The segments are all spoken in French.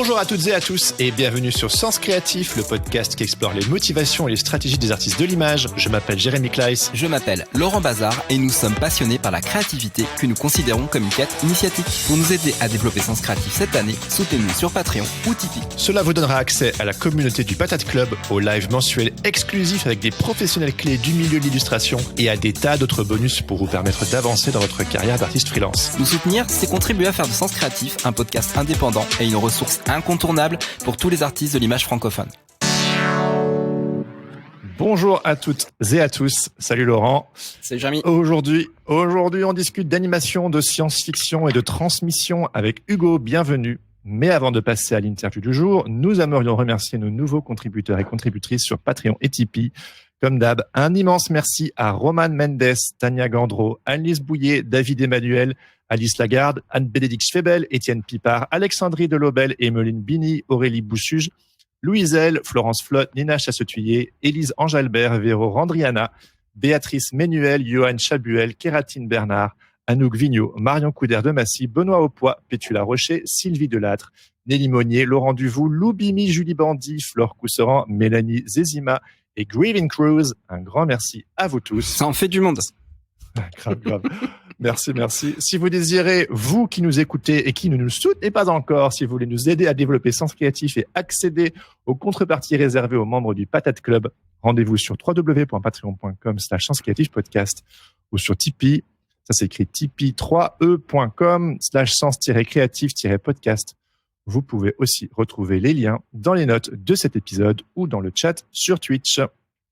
Bonjour à toutes et à tous et bienvenue sur Sens Créatif, le podcast qui explore les motivations et les stratégies des artistes de l'image. Je m'appelle Jérémy Kleiss. Je m'appelle Laurent Bazar et nous sommes passionnés par la créativité que nous considérons comme une quête initiatique. Pour nous aider à développer Sens Créatif cette année, soutenez-nous sur Patreon ou Tipeee. Cela vous donnera accès à la communauté du Patate Club, aux lives mensuels exclusifs avec des professionnels clés du milieu de l'illustration et à des tas d'autres bonus pour vous permettre d'avancer dans votre carrière d'artiste freelance. Nous soutenir, c'est contribuer à faire de Sens Créatif un podcast indépendant et une ressource incontournable pour tous les artistes de l'image francophone. Bonjour à toutes et à tous. Salut Laurent. Salut Jérémy. Aujourd'hui, on discute d'animation, de science-fiction et de transmission avec Hugo. Bienvenue. Mais avant de passer à l'interview du jour, nous aimerions remercier nos nouveaux contributeurs et contributrices sur Patreon et Tipeee. Comme d'hab, un immense merci à Roman Mendes, Tania Gandreau, Annelise Bouillet, David Emmanuel, Alice Lagarde, Anne-Bénédicte Schwebel, Étienne Pipard, Alexandrie Delobel, Emeline Bini, Aurélie Boussuge, Louise L, Florence Flotte, Nina Chassetuyer, Élise Ange-Albert, Véro Randriana, Béatrice Ménuel, Johan Chabuel, Kératine Bernard, Anouk Vigneault, Marion Coudert-de-Massy, Benoît Aupois, Pétula Rocher, Sylvie Delattre, Nelly Monnier, Laurent Duvou, Lou Bimi, Julie Bandy, Flore Cousseran, Mélanie Zezima et Grieving Cruz. Un grand merci à vous tous. Ça en fait du monde. Grave. Merci. Si vous désirez, vous qui nous écoutez et qui ne nous soutenez pas encore, si vous voulez nous aider à développer Sens Créatif et accéder aux contreparties réservées aux membres du Patate Club, rendez-vous sur www.patreon.com/senscreatifpodcast ou sur Tipeee. Ça s'écrit tipeee3e.com/sens-créatif-podcast. Vous pouvez aussi retrouver les liens dans les notes de cet épisode ou dans le chat sur Twitch.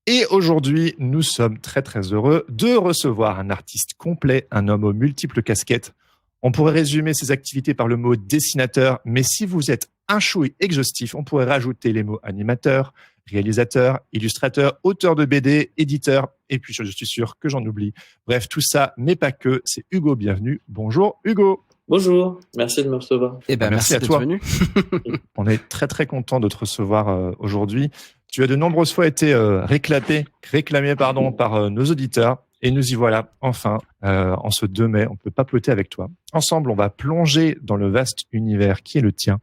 Et aujourd'hui, nous sommes très très heureux de recevoir un artiste complet, un homme aux multiples casquettes. On pourrait résumer ses activités par le mot dessinateur, mais si vous êtes un chouille exhaustif, on pourrait rajouter les mots animateur, réalisateur, illustrateur, auteur de BD, éditeur, et puis je suis sûr que j'en oublie. Bref, tout ça, mais pas que. C'est Hugo, bienvenue. Bonjour Hugo. Bonjour, merci de me recevoir. Merci à toi. Venu. On est très très content de te recevoir aujourd'hui. Tu as de nombreuses fois été réclamé par nos auditeurs et nous y voilà enfin en ce 2 mai. On peut papoter avec toi. Ensemble, on va plonger dans le vaste univers qui est le tien,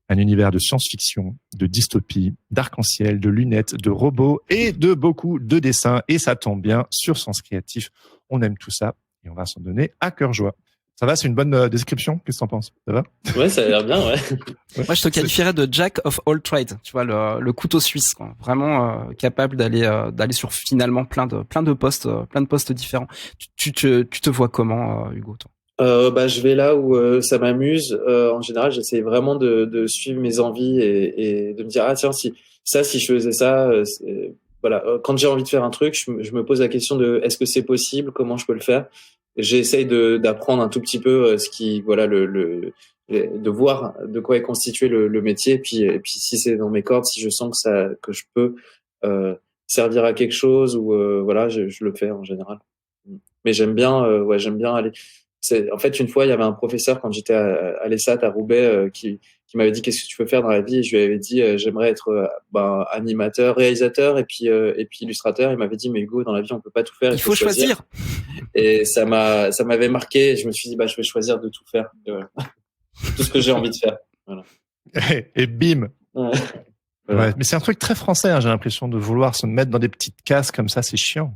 un univers de science-fiction, de dystopie, d'arc-en-ciel, de lunettes, de robots et de beaucoup de dessins. Et ça tombe bien sur Sens Créatif. On aime tout ça et on va s'en donner à cœur joie. Ça va, c'est une bonne description. Qu'est-ce que t'en penses? Ça va? Ouais, ça a l'air bien, ouais. Moi, je te qualifierais de Jack of all trades. Tu vois, le couteau suisse, quoi. Vraiment capable d'aller sur finalement plein de postes différents. Tu te vois comment, Hugo, toi? Je vais là où ça m'amuse. En général, j'essaie vraiment de suivre mes envies et de me dire tiens, si je faisais ça, voilà. Quand j'ai envie de faire un truc, je me pose la question de est-ce que c'est possible, comment je peux le faire. J'essaye d'apprendre un tout petit peu de voir de quoi est constitué le métier, et puis si c'est dans mes cordes, si je sens que je peux servir à quelque chose ou je le fais en général. Mais j'aime bien aller. En fait, une fois, il y avait un professeur quand j'étais à l'ESAT à Roubaix qui m'avait dit qu'est-ce que tu veux faire dans la vie, et je lui avais dit j'aimerais être animateur, réalisateur et puis illustrateur. Il m'avait dit mais Hugo, dans la vie on peut pas tout faire, il faut choisir. Et ça m'avait marqué. Je me suis dit je vais choisir de tout faire, tout ce que j'ai envie de faire. Voilà. Et bim. Ouais. Ouais, mais c'est un truc très français, hein, j'ai l'impression, de vouloir se mettre dans des petites cases comme ça, c'est chiant.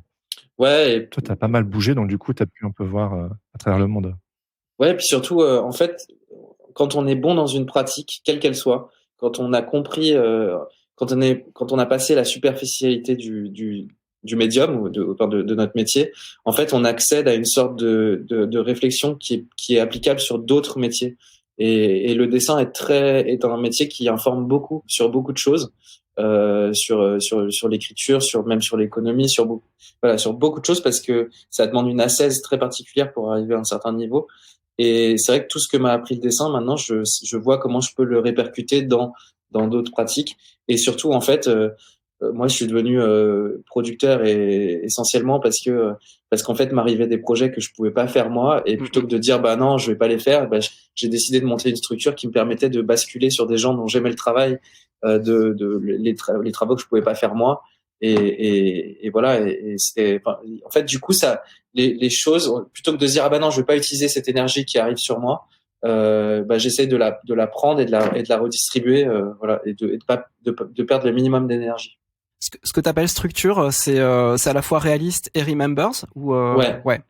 Ouais. Et toi, t'as pas mal bougé, donc du coup, t'as pu un peu voir à travers le monde. Ouais, et puis surtout, en fait, quand on est bon dans une pratique, quelle qu'elle soit, quand on a compris, quand on a passé la superficialité du médium ou de notre métier, en fait, on accède à une sorte de réflexion qui est applicable sur d'autres métiers. Et le dessin est un métier qui informe beaucoup sur beaucoup de choses, sur l'écriture, même sur l'économie, sur beaucoup de choses, parce que ça demande une assise très particulière pour arriver à un certain niveau. Et c'est vrai que tout ce que m'a appris le dessin, maintenant, je vois comment je peux le répercuter dans d'autres pratiques. Et surtout, en fait, moi, je suis devenu producteur et essentiellement parce qu'en fait, m'arrivaient des projets que je pouvais pas faire moi, et plutôt que de dire non, je vais pas les faire, j'ai décidé de monter une structure qui me permettait de basculer sur des gens dont j'aimais le travail, les travaux que je pouvais pas faire moi. Et voilà. Et c'était, en fait, du coup, ça, les choses, plutôt que de dire non, je vais pas utiliser cette énergie qui arrive sur moi, j'essaye de la prendre et de la redistribuer, voilà, et de perdre le minimum d'énergie. Ce que tu appelles structure, c'est à la fois réaliste et Remembers ou Ouais.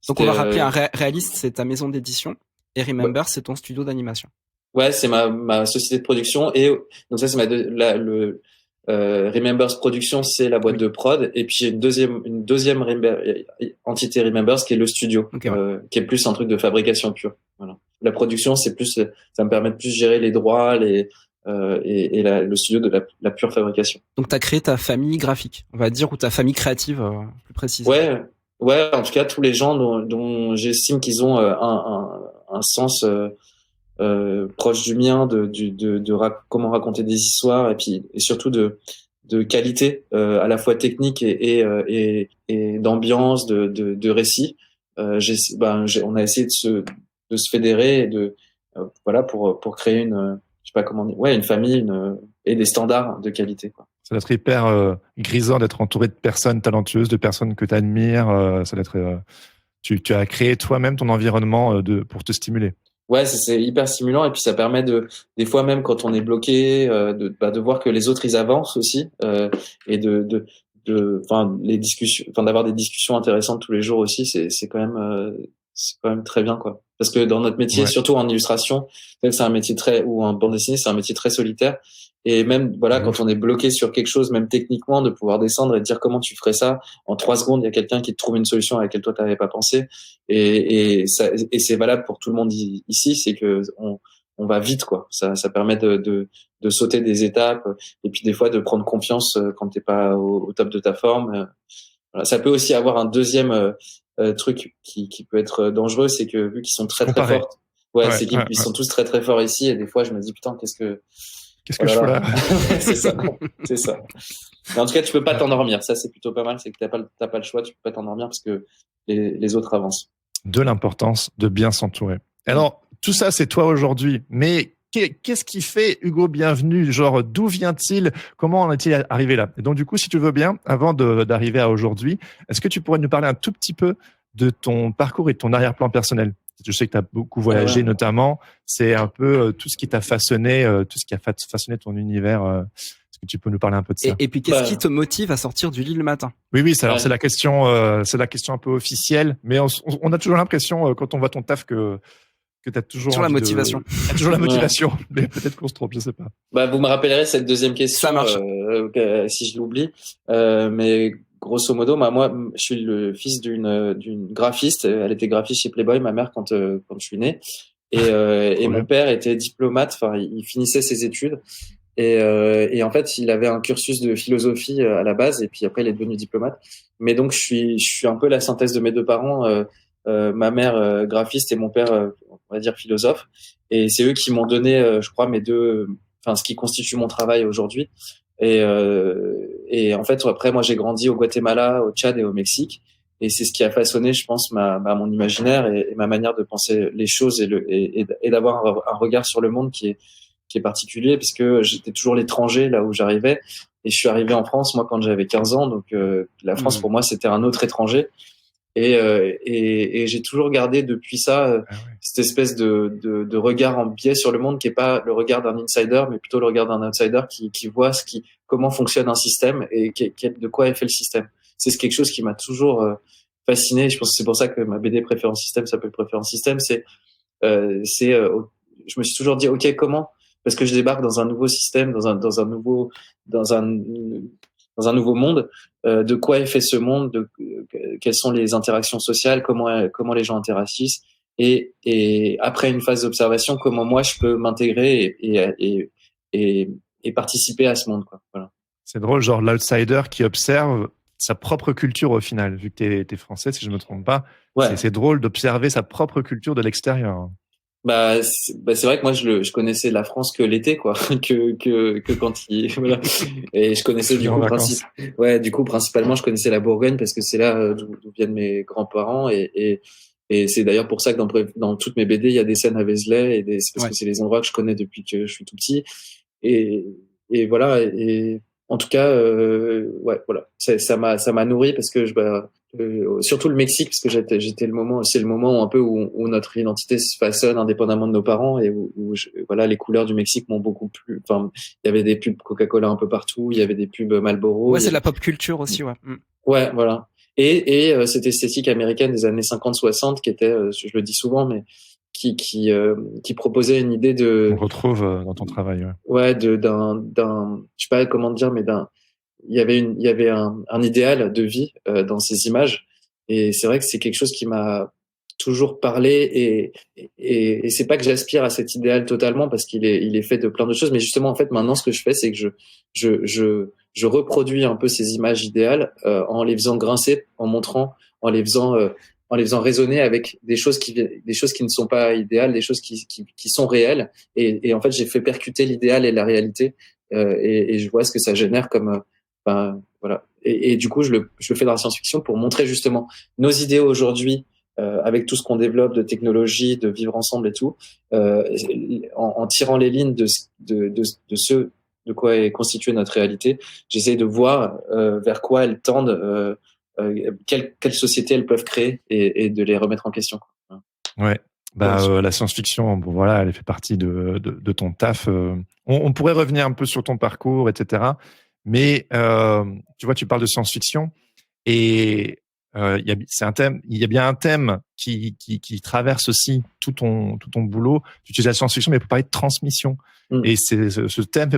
Donc on va rappeler un réaliste, c'est ta maison d'édition, et Remembers, c'est ton studio d'animation. Ouais, c'est ma société de production, et donc ça c'est Remembers Production, c'est la boîte de prod, et puis une deuxième entité Remembers qui est le studio, qui est plus un truc de fabrication pure. Voilà. La production, c'est plus, ça me permet de plus gérer les droits, et le studio de la pure fabrication. Donc t'as créé ta famille graphique, on va dire, ou ta famille créative, plus précise. Ouais. En tout cas, tous les gens dont j'estime qu'ils ont un sens proche du mien comment raconter des histoires, et surtout de qualité, à la fois technique et d'ambiance, de récit. On a essayé de se fédérer et voilà, pour créer je sais pas comment dire, une famille, et des standards de qualité, quoi. Ça doit être hyper grisant d'être entouré de personnes talentueuses, de personnes que tu admires. Ça doit être, tu as créé toi-même ton environnement pour te stimuler. Ouais, c'est hyper stimulant, et puis ça permet des fois, même quand on est bloqué, de voir que les autres ils avancent aussi, et les discussions, d'avoir des discussions intéressantes tous les jours aussi, c'est quand même très bien, quoi. Parce que dans notre métier, surtout en illustration, c'est un métier ou en bande dessinée, c'est un métier très solitaire. Et même, voilà, quand on est bloqué sur quelque chose, même techniquement, de pouvoir descendre et de dire comment tu ferais ça, en 3 secondes, il y a quelqu'un qui te trouve une solution à laquelle toi t'avais pas pensé. Et c'est valable pour tout le monde ici, c'est que on va vite, quoi. Ça permet de sauter des étapes, et puis des fois de prendre confiance quand t'es pas au top de ta forme. Voilà. Ça peut aussi avoir un deuxième truc qui peut être dangereux, c'est que vu qu'ils sont très très forts, c'est qu'ils sont tous très très forts ici, et des fois je me dis putain, qu'est-ce que je fais là? C'est ça. Mais en tout cas, tu peux pas t'endormir. Ça, c'est plutôt pas mal. C'est que t'as pas le choix. Tu peux pas t'endormir parce que les autres avancent. De l'importance de bien s'entourer. Alors, tout ça, c'est toi aujourd'hui. Mais qu'est-ce qui fait Hugo Bienvenu? Genre, d'où vient-il? Comment en est-il arrivé là? Et donc, du coup, si tu veux bien, avant d'arriver à aujourd'hui, est-ce que tu pourrais nous parler un tout petit peu de ton parcours et de ton arrière-plan personnel? Je sais que tu as beaucoup voyagé, notamment. C'est un peu tout ce qui t'a façonné, tout ce qui a façonné ton univers. Est-ce que tu peux nous parler un peu de ça? Et puis, qu'est-ce qui te motive à sortir du lit le matin? Oui, c'est la question un peu officielle. Mais on a toujours l'impression, quand on voit ton taf, que tu as toujours la motivation. Toujours la motivation. Mais peut-être qu'on se trompe, je sais pas. Vous me rappellerez cette deuxième question. Ça marche. Si je l'oublie. Mais grosso modo, moi, je suis le fils d'une graphiste. Elle était graphiste chez Playboy, ma mère, quand je suis né. Et mon père était diplomate. Enfin, il finissait ses études. Et en fait, il avait un cursus de philosophie à la base, et puis après, il est devenu diplomate. Mais donc, je suis un peu la synthèse de mes deux parents. Ma mère graphiste et mon père, on va dire, philosophe. Et c'est eux qui m'ont donné, je crois, ce qui constitue mon travail aujourd'hui. Et en fait, après, moi, j'ai grandi au Guatemala, au Tchad et au Mexique. Et c'est ce qui a façonné, je pense, mon imaginaire et ma manière de penser les choses, et d'avoir un regard sur le monde qui est particulier, puisque j'étais toujours l'étranger là où j'arrivais. Et je suis arrivé en France, moi, quand j'avais 15 ans. Donc, la France, pour moi, c'était un autre étranger. Et j'ai toujours gardé depuis ça cette espèce de regard en biais sur le monde, qui est pas le regard d'un insider, mais plutôt le regard d'un outsider qui voit comment fonctionne un système et de quoi est fait le système. C'est quelque chose qui m'a toujours fasciné. Je pense que c'est pour ça que ma BD Préférence Système s'appelle Préférence Système. Je me suis toujours dit, ok, comment? Parce que je débarque dans un nouveau système, dans un nouveau monde. De quoi est fait ce monde, quelles sont les interactions sociales, comment les gens interagissent, et après une phase d'observation, comment moi je peux m'intégrer et participer à ce monde, quoi. Voilà. C'est drôle, genre l'outsider qui observe sa propre culture au final, vu que t'es français, si je me trompe pas. Ouais. C'est drôle d'observer sa propre culture de l'extérieur. C'est vrai que moi je connaissais la France que l'été, quoi, que quand voilà. Et je connaissais du coup principalement je connaissais la Bourgogne, parce que c'est là d'où viennent mes grands-parents, et c'est d'ailleurs pour ça que dans toutes mes BD il y a des scènes à Vézelay, c'est parce que c'est les endroits que je connais depuis que je suis tout petit, et voilà, et en tout cas, ouais, voilà, ça m'a nourri parce que surtout le Mexique, parce que j'étais c'est le moment un peu où notre identité se façonne indépendamment de nos parents et voilà, les couleurs du Mexique m'ont beaucoup plu. Enfin, il y avait des pubs Coca-Cola un peu partout, il y avait des pubs Marlboro. Ouais, c'est de la pop culture aussi, ouais. Ouais, voilà. Et cette esthétique américaine des années 50-60 qui était, je le dis souvent, mais qui proposait une idée On retrouve dans ton travail. Ouais, je sais pas comment dire, mais il y avait un idéal de vie dans ces images, et c'est vrai que c'est quelque chose qui m'a toujours parlé, et c'est pas que j'aspire à cet idéal totalement parce qu'il est fait de plein de choses, mais justement en fait maintenant ce que je fais c'est que je reproduis un peu ces images idéales en les faisant grincer, en les faisant résonner avec des choses qui ne sont pas idéales, des choses qui sont réelles, et en fait j'ai fait percuter l'idéal et la réalité, et je vois ce que ça génère comme voilà. Et du coup, je le fais dans la science-fiction pour montrer justement nos idéaux aujourd'hui, avec tout ce qu'on développe de technologie, de vivre ensemble et tout, en tirant les lignes de ce de quoi est constituée notre réalité. J'essaie de voir vers quoi elles tendent, quelle société elles peuvent créer, et de les remettre en question. Ouais. La science-fiction, bon, voilà, elle fait partie de ton taf. On pourrait revenir un peu sur ton parcours, etc. Mais tu vois, tu parles de science-fiction et il y a bien un thème qui traverse aussi tout ton boulot. Tu utilises la science-fiction, mais pour parler de transmission. Et ce thème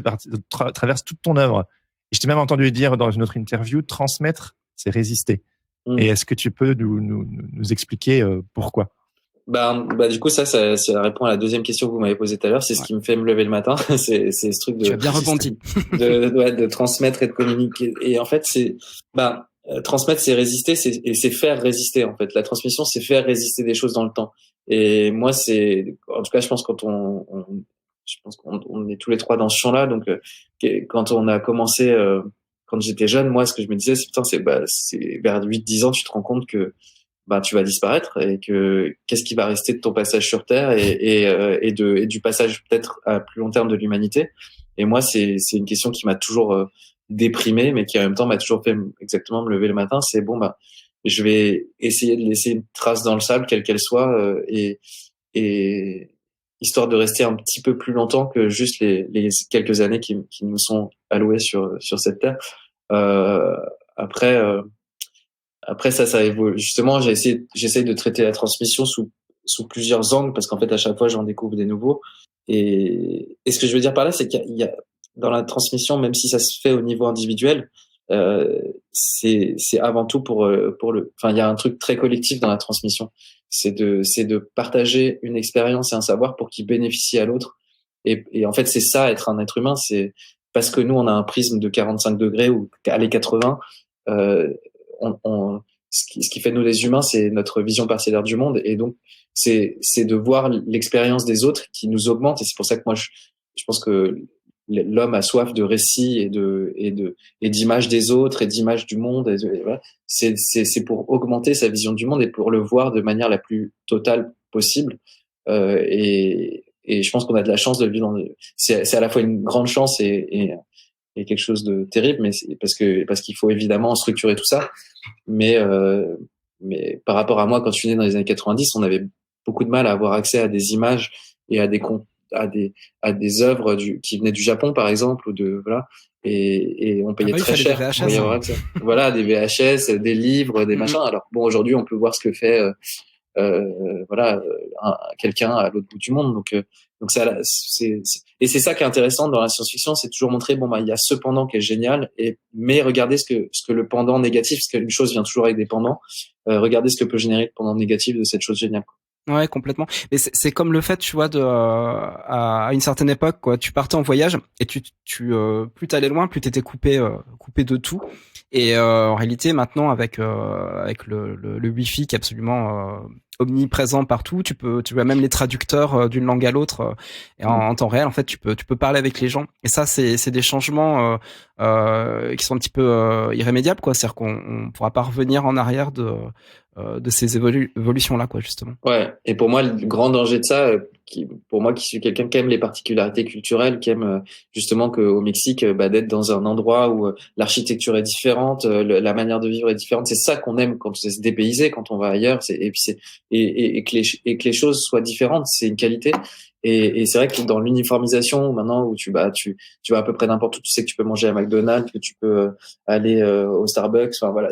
traverse toute ton œuvre. Et je t'ai même entendu dire dans une autre interview, transmettre, c'est résister. Et est-ce que tu peux nous expliquer pourquoi? Du coup, ça répond à la deuxième question que vous m'avez posée tout à l'heure. C'est ce qui me fait me lever le matin. c'est ce truc de. Tu as bien rebondi. de transmettre et de communiquer. Et en fait, transmettre, c'est résister, c'est faire résister. En fait, la transmission, c'est faire résister des choses dans le temps. Et moi, en tout cas, je pense je pense qu'on est tous les trois dans ce champ-là. Donc, quand on a commencé, quand j'étais jeune, moi, ce que je me disais, c'est vers 8-10 ans, tu te rends compte que tu vas disparaître, et que qu'est-ce qui va rester de ton passage sur Terre, et du passage peut-être à plus long terme de l'humanité. Et moi, c'est une question qui m'a toujours déprimé, mais qui en même temps m'a toujours fait exactement me lever le matin. C'est je vais essayer de laisser une trace dans le sable, quelle qu'elle soit, et histoire de rester un petit peu plus longtemps que juste les quelques années qui nous sont allouées sur cette Terre. Après ça évolue. Justement, j'essaie de traiter la transmission sous plusieurs angles, parce qu'en fait, à chaque fois, j'en découvre des nouveaux. Et ce que je veux dire par là, c'est qu'il y a dans la transmission, même si ça se fait au niveau individuel, c'est avant tout il y a un truc très collectif dans la transmission. C'est de partager une expérience et un savoir pour qu'il bénéficie à l'autre. Et en fait, c'est ça, être un être humain. C'est parce que nous, on a un prisme de 45 degrés ou allez 80. Ce qui fait de nous des humains, c'est notre vision parcellaire du monde, et donc c'est de voir l'expérience des autres qui nous augmente. Et c'est pour ça que moi je pense que l'homme a soif de récits et d'images des autres et d'images du monde. Et voilà. C'est pour augmenter sa vision du monde et pour le voir de manière la plus totale possible. Et je pense qu'on a de la chance de le vivre. C'est à la fois une grande chance et quelque chose de terrible, mais parce qu'il faut évidemment structurer tout ça. Mais par rapport à moi, quand je suis né dans les années 90, on avait beaucoup de mal à avoir accès à des images et à des œuvres qui venaient du Japon, par exemple, et on payait très cher pour y avoir accès. Voilà, des VHS, des livres, des machins. Alors bon, aujourd'hui, on peut voir ce que fait quelqu'un à l'autre bout du monde. Donc c'est ça qui est intéressant dans la science-fiction, c'est toujours montrer il y a ce pendant qui est génial, mais regardez ce que le pendant négatif, parce qu'une chose vient toujours avec des pendants, regardez ce que peut générer le pendant négatif de cette chose géniale. Ouais, complètement. Mais c'est comme le fait, tu vois, à une certaine époque, quoi, tu partais en voyage et plus t'allais loin, plus t'étais coupé de tout. Et en réalité, maintenant, avec le Wi-Fi qui est absolument omniprésent partout, tu as même les traducteurs d'une langue à l'autre, et en temps réel, en fait, tu peux parler avec les gens. Et ça, c'est des changements qui sont un petit peu irrémédiables, quoi. C'est-à-dire qu'on pourra pas revenir en arrière de ces évolutions-là, quoi, justement. Ouais. Et pour moi, le grand danger de ça, pour moi qui suis quelqu'un qui aime les particularités culturelles, qui aime justement qu'au Mexique, d'être dans un endroit où l'architecture est différente, la manière de vivre est différente. C'est ça qu'on aime quand c'est se dépayser, quand on va ailleurs. Et que les choses soient différentes, c'est une qualité. Et c'est vrai que dans l'uniformisation, maintenant où tu vas à peu près n'importe où, tu sais que tu peux manger à McDonald's, que tu peux aller au Starbucks. Enfin voilà,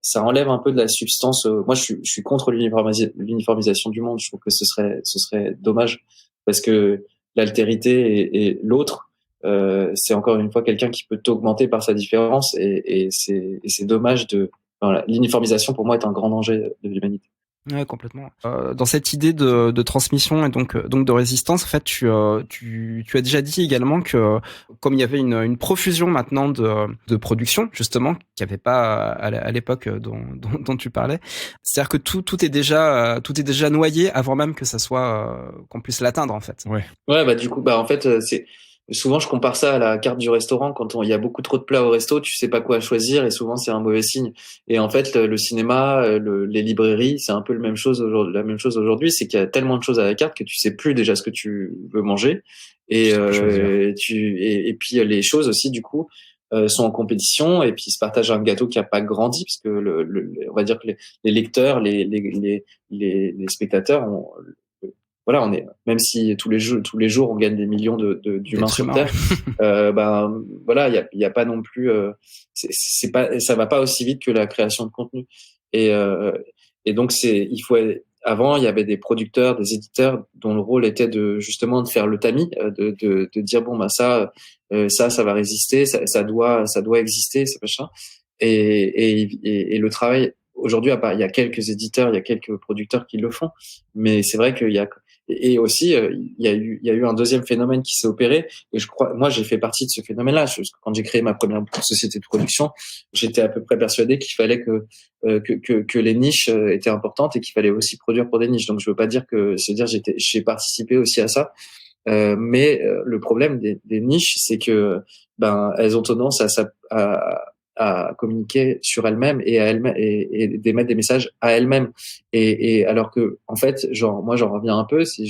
ça enlève un peu de la substance. Moi, je suis contre l'uniformisation du monde. Je trouve que ce serait dommage parce que l'altérité et l'autre, c'est encore une fois quelqu'un qui peut t'augmenter par sa différence et c'est dommage voilà, l'uniformisation pour moi est un grand danger de l'humanité. Ouais, complètement. Dans cette idée de transmission et donc de résistance, en fait, tu as déjà dit également que comme il y avait une profusion maintenant de production, justement, qu'il n'y avait pas à l'époque dont tu parlais, c'est-à-dire que tout est déjà noyé avant même que ça soit qu'on puisse l'atteindre, en fait. Ouais, du coup, en fait, c'est souvent je compare ça à la carte du restaurant. Quand il y a beaucoup trop de plats au resto, tu sais pas quoi choisir et souvent c'est un mauvais signe. Et en fait, le cinéma, les librairies, c'est un peu la même chose aujourd'hui, c'est qu'il y a tellement de choses à la carte que tu sais plus déjà ce que tu veux manger. Et puis les choses aussi du coup sont en compétition et puis ils se partagent un gâteau qui a pas grandi parce que on va dire que les lecteurs, les spectateurs ont voilà, même si tous les jours on gagne des millions d'humains sur Terre, voilà, il y a pas non plus, c'est pas, ça va pas aussi vite que la création de contenu. Et donc avant, il y avait des producteurs, des éditeurs dont le rôle était justement de faire le tamis, de dire ça va résister, ça doit exister, c'est machin. Et le travail aujourd'hui, il y a quelques éditeurs, il y a quelques producteurs qui le font, mais c'est vrai qu'il y a et aussi il y a eu un deuxième phénomène qui s'est opéré et moi j'ai fait partie de ce phénomène-là. Quand j'ai créé ma première société de production, j'étais à peu près persuadé qu'il fallait que les niches étaient importantes et qu'il fallait aussi produire pour des niches. Donc je veux pas dire j'ai participé aussi à ça. Mais le problème des niches, c'est que elles ont tendance à communiquer sur elles-mêmes et à elles-mêmes et d'émettre des messages à elles-mêmes. Et alors que en fait, moi j'en reviens un peu, si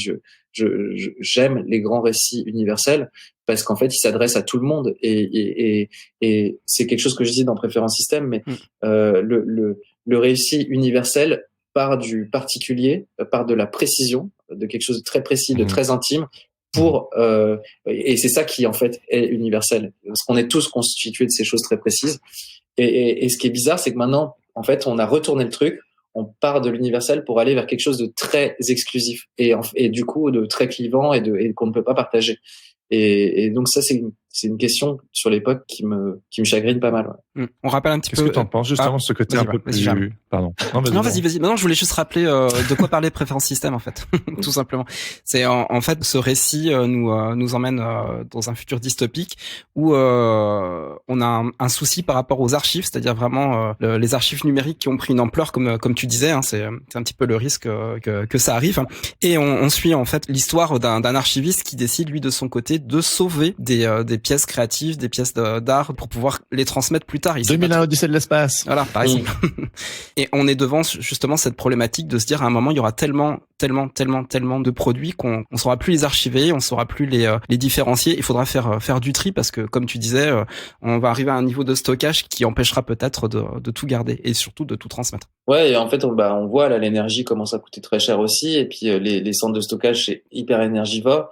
j'aime les grands récits universels parce qu'en fait ils s'adressent à tout le monde et c'est quelque chose que je dis dans Préférence Système, mais le récit universel part du particulier, part de la précision, de quelque chose de très précis, de très intime, et c'est ça qui en fait est universel, parce qu'on est tous constitués de ces choses très précises. Et ce qui est bizarre, c'est que maintenant, en fait, on a retourné le truc, on part de l'universel pour aller vers quelque chose de très exclusif et du coup de très clivant et qu'on ne peut pas partager. Et donc ça, c'est une question sur l'époque qui me chagrine pas mal. Ouais. On rappelle un petit peu. Qu'est-ce que t'en penses justement ce côté un peu plus. Pardon. Non, vas-y. Non, je voulais juste rappeler de quoi parlait Préférence Système en fait, tout simplement. C'est en fait ce récit nous emmène dans un futur dystopique où on a un souci par rapport aux archives, c'est-à-dire vraiment les archives numériques qui ont pris une ampleur comme tu disais. Hein, c'est un petit peu le risque que ça arrive. Et on suit en fait l'histoire d'un archiviste qui décide lui de son côté de sauver des pièces créatives, des pièces d'art pour pouvoir les transmettre plus tard. 2001 Odyssée de l'espace. Voilà, par exemple. Et on est devant justement cette problématique de se dire à un moment il y aura tellement de produits qu'on saura plus les archiver, on saura plus les différencier. Il faudra faire du tri parce que comme tu disais, on va arriver à un niveau de stockage qui empêchera peut-être de tout garder et surtout de tout transmettre. Ouais, et en fait on voit là l'énergie commence à coûter très cher aussi et puis les centres de stockage c'est hyper énergivore.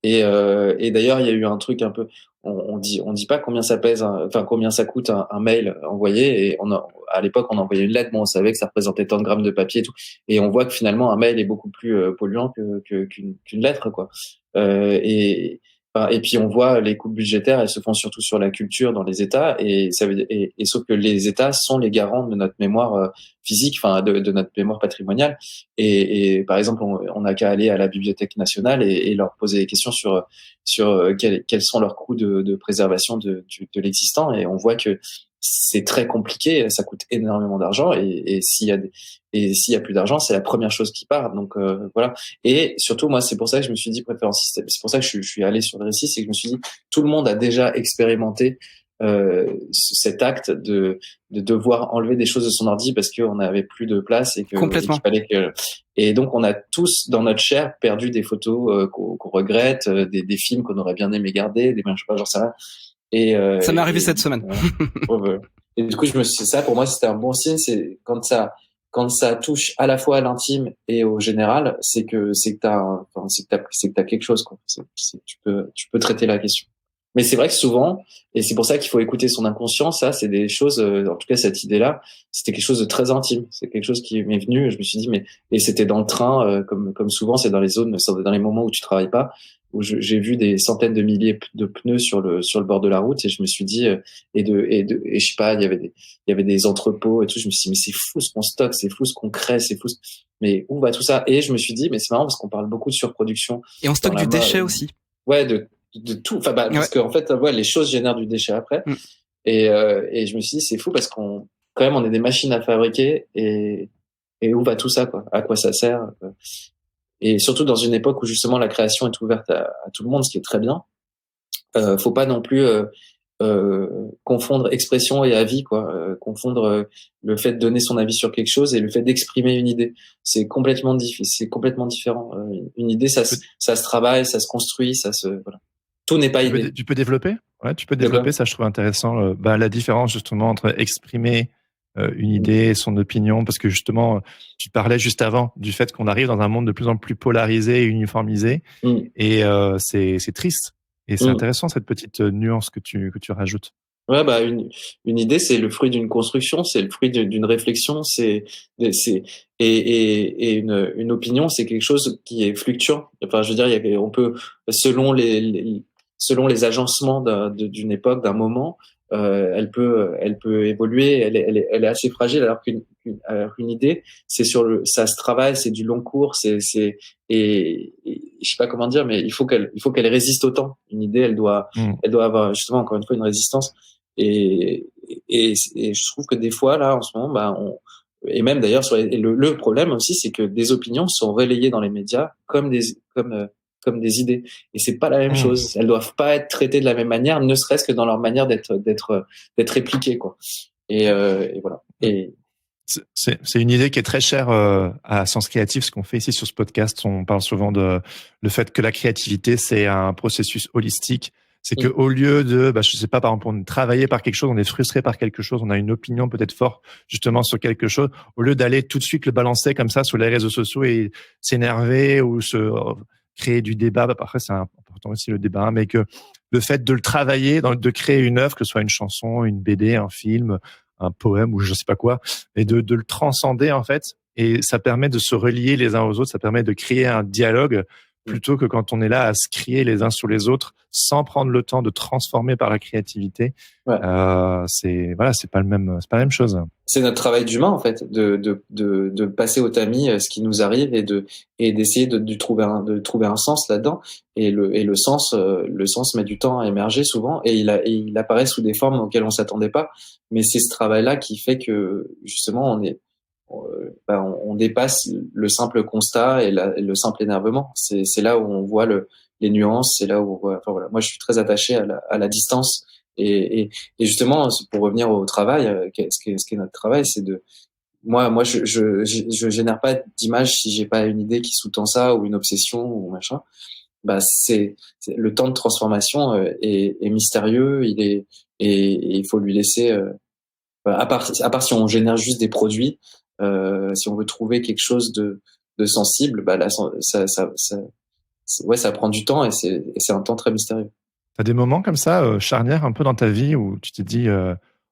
Et d'ailleurs, il y a eu un truc un peu, on dit pas combien ça pèse, combien ça coûte un mail envoyé. Et à l'époque, on envoyait une lettre, on savait que ça représentait tant de grammes de papier et tout. Et on voit que finalement, un mail est beaucoup plus polluant qu'une lettre, quoi. Et puis on voit les coupes budgétaires, elles se font surtout sur la culture dans les États, et sauf que les États sont les garants de notre mémoire physique, de notre mémoire patrimoniale. Et par exemple, on n'a qu'à aller à la Bibliothèque nationale et leur poser des questions sur quels sont leurs coûts de préservation de l'existant, et on voit que c'est très compliqué, ça coûte énormément d'argent et s'il y a plus d'argent, c'est la première chose qui part. Donc voilà. Et surtout moi, c'est pour ça que je me suis dit préférence système. C'est pour ça que je suis allé sur le récit, c'est que je me suis dit tout le monde a déjà expérimenté cet acte de devoir enlever des choses de son ordi parce qu'on n'avait plus de place et qu'il fallait que. Et donc on a tous dans notre chair perdu des photos qu'on regrette, des films qu'on aurait bien aimé garder, des je sais pas, genre ça. Et ça m'est arrivé cette semaine. Et du coup, ça pour moi c'était un bon signe, c'est quand ça touche à la fois à l'intime et au général, c'est que t'as quelque chose quoi. Tu peux traiter la question. Mais c'est vrai que souvent, et c'est pour ça qu'il faut écouter son inconscient, ça c'est des choses, en tout cas cette idée-là, c'était quelque chose de très intime. C'est quelque chose qui m'est venu, je me suis dit et c'était dans le train, comme souvent c'est dans les zones, dans les moments où tu travailles pas, où j'ai vu des centaines de milliers de pneus sur le bord de la route et je me suis dit et je sais pas, il y avait des entrepôts et tout, je me suis dit mais c'est fou ce qu'on stocke, c'est fou ce qu'on crée, c'est fou mais où va tout ça? Et je me suis dit mais c'est marrant parce qu'on parle beaucoup de surproduction et on stocke du déchet aussi. Ouais, de tout, parce que en fait les choses génèrent du déchet après. Et je me suis dit c'est fou parce qu'on quand même on est des machines à fabriquer et où va tout ça quoi? À quoi ça sert? Et surtout dans une époque où justement la création est ouverte à tout le monde, ce qui est très bien. Faut pas non plus confondre expression et avis quoi. Confondre le fait de donner son avis sur quelque chose et le fait d'exprimer une idée. C'est complètement différent. Une idée ça se travaille, ça se construit, voilà. Tout n'est pas idée. Tu peux développer? Ouais, tu peux développer. Ça, je trouve intéressant. La différence justement entre exprimer une idée, son opinion, parce que justement, tu parlais juste avant du fait qu'on arrive dans un monde de plus en plus polarisé et uniformisé, et c'est triste. Et c'est intéressant cette petite nuance que tu rajoutes. Ouais, une idée, c'est le fruit d'une construction, c'est le fruit d'une réflexion, et une opinion, c'est quelque chose qui est fluctuant. Enfin, je veux dire, on peut, selon les agencements d'une époque, d'un moment, elle peut évoluer, elle est assez fragile, alors qu'une idée, ça se travaille, c'est du long cours, et je sais pas comment dire, mais il faut qu'elle résiste au temps. Une idée, elle doit avoir justement encore une fois une résistance. Et je trouve que des fois là en ce moment et même d'ailleurs le problème aussi c'est que des opinions sont relayées dans les médias comme des idées et c'est pas la même chose. Elles doivent pas être traitées de la même manière, ne serait-ce que dans leur manière d'être répliquées quoi. Et voilà. Et c'est une idée qui est très chère à Sens Créatif. Ce qu'on fait ici sur ce podcast, on parle souvent de le fait que la créativité c'est un processus holistique. C'est que au lieu de, je sais pas, par exemple, on est travaillé par quelque chose, on est frustré par quelque chose, on a une opinion peut-être forte justement sur quelque chose, au lieu d'aller tout de suite le balancer comme ça sur les réseaux sociaux et s'énerver ou créer du débat. Après, c'est important aussi le débat, mais que le fait de le travailler, de créer une œuvre, que ce soit une chanson, une BD, un film, un poème ou je sais pas quoi, et de le transcender en fait. Et ça permet de se relier les uns aux autres, ça permet de créer un dialogue plutôt que quand on est là à se crier les uns sur les autres sans prendre le temps de transformer par la créativité. Ouais. C'est pas la même chose. C'est notre travail d'humain en fait, de passer au tamis ce qui nous arrive et d'essayer de trouver un sens là-dedans. Et le sens met du temps à émerger souvent et il apparaît sous des formes auxquelles on s'attendait pas. Mais c'est ce travail-là qui fait que justement on dépasse le simple constat et le simple énervement. C'est là où on voit les nuances, c'est là où on voit, enfin voilà. Moi, je suis très attaché à la distance et justement, pour revenir au travail, ce qui est notre travail, c'est moi, je génère pas d'image si j'ai pas une idée qui sous-tend ça ou une obsession ou machin. C'est le temps de transformation est mystérieux, et il faut lui laisser, à part si on génère juste des produits. Si on veut trouver quelque chose de sensible, là, ça prend du temps et c'est un temps très mystérieux. T'as des moments comme ça, charnières un peu dans ta vie où tu t'es dit,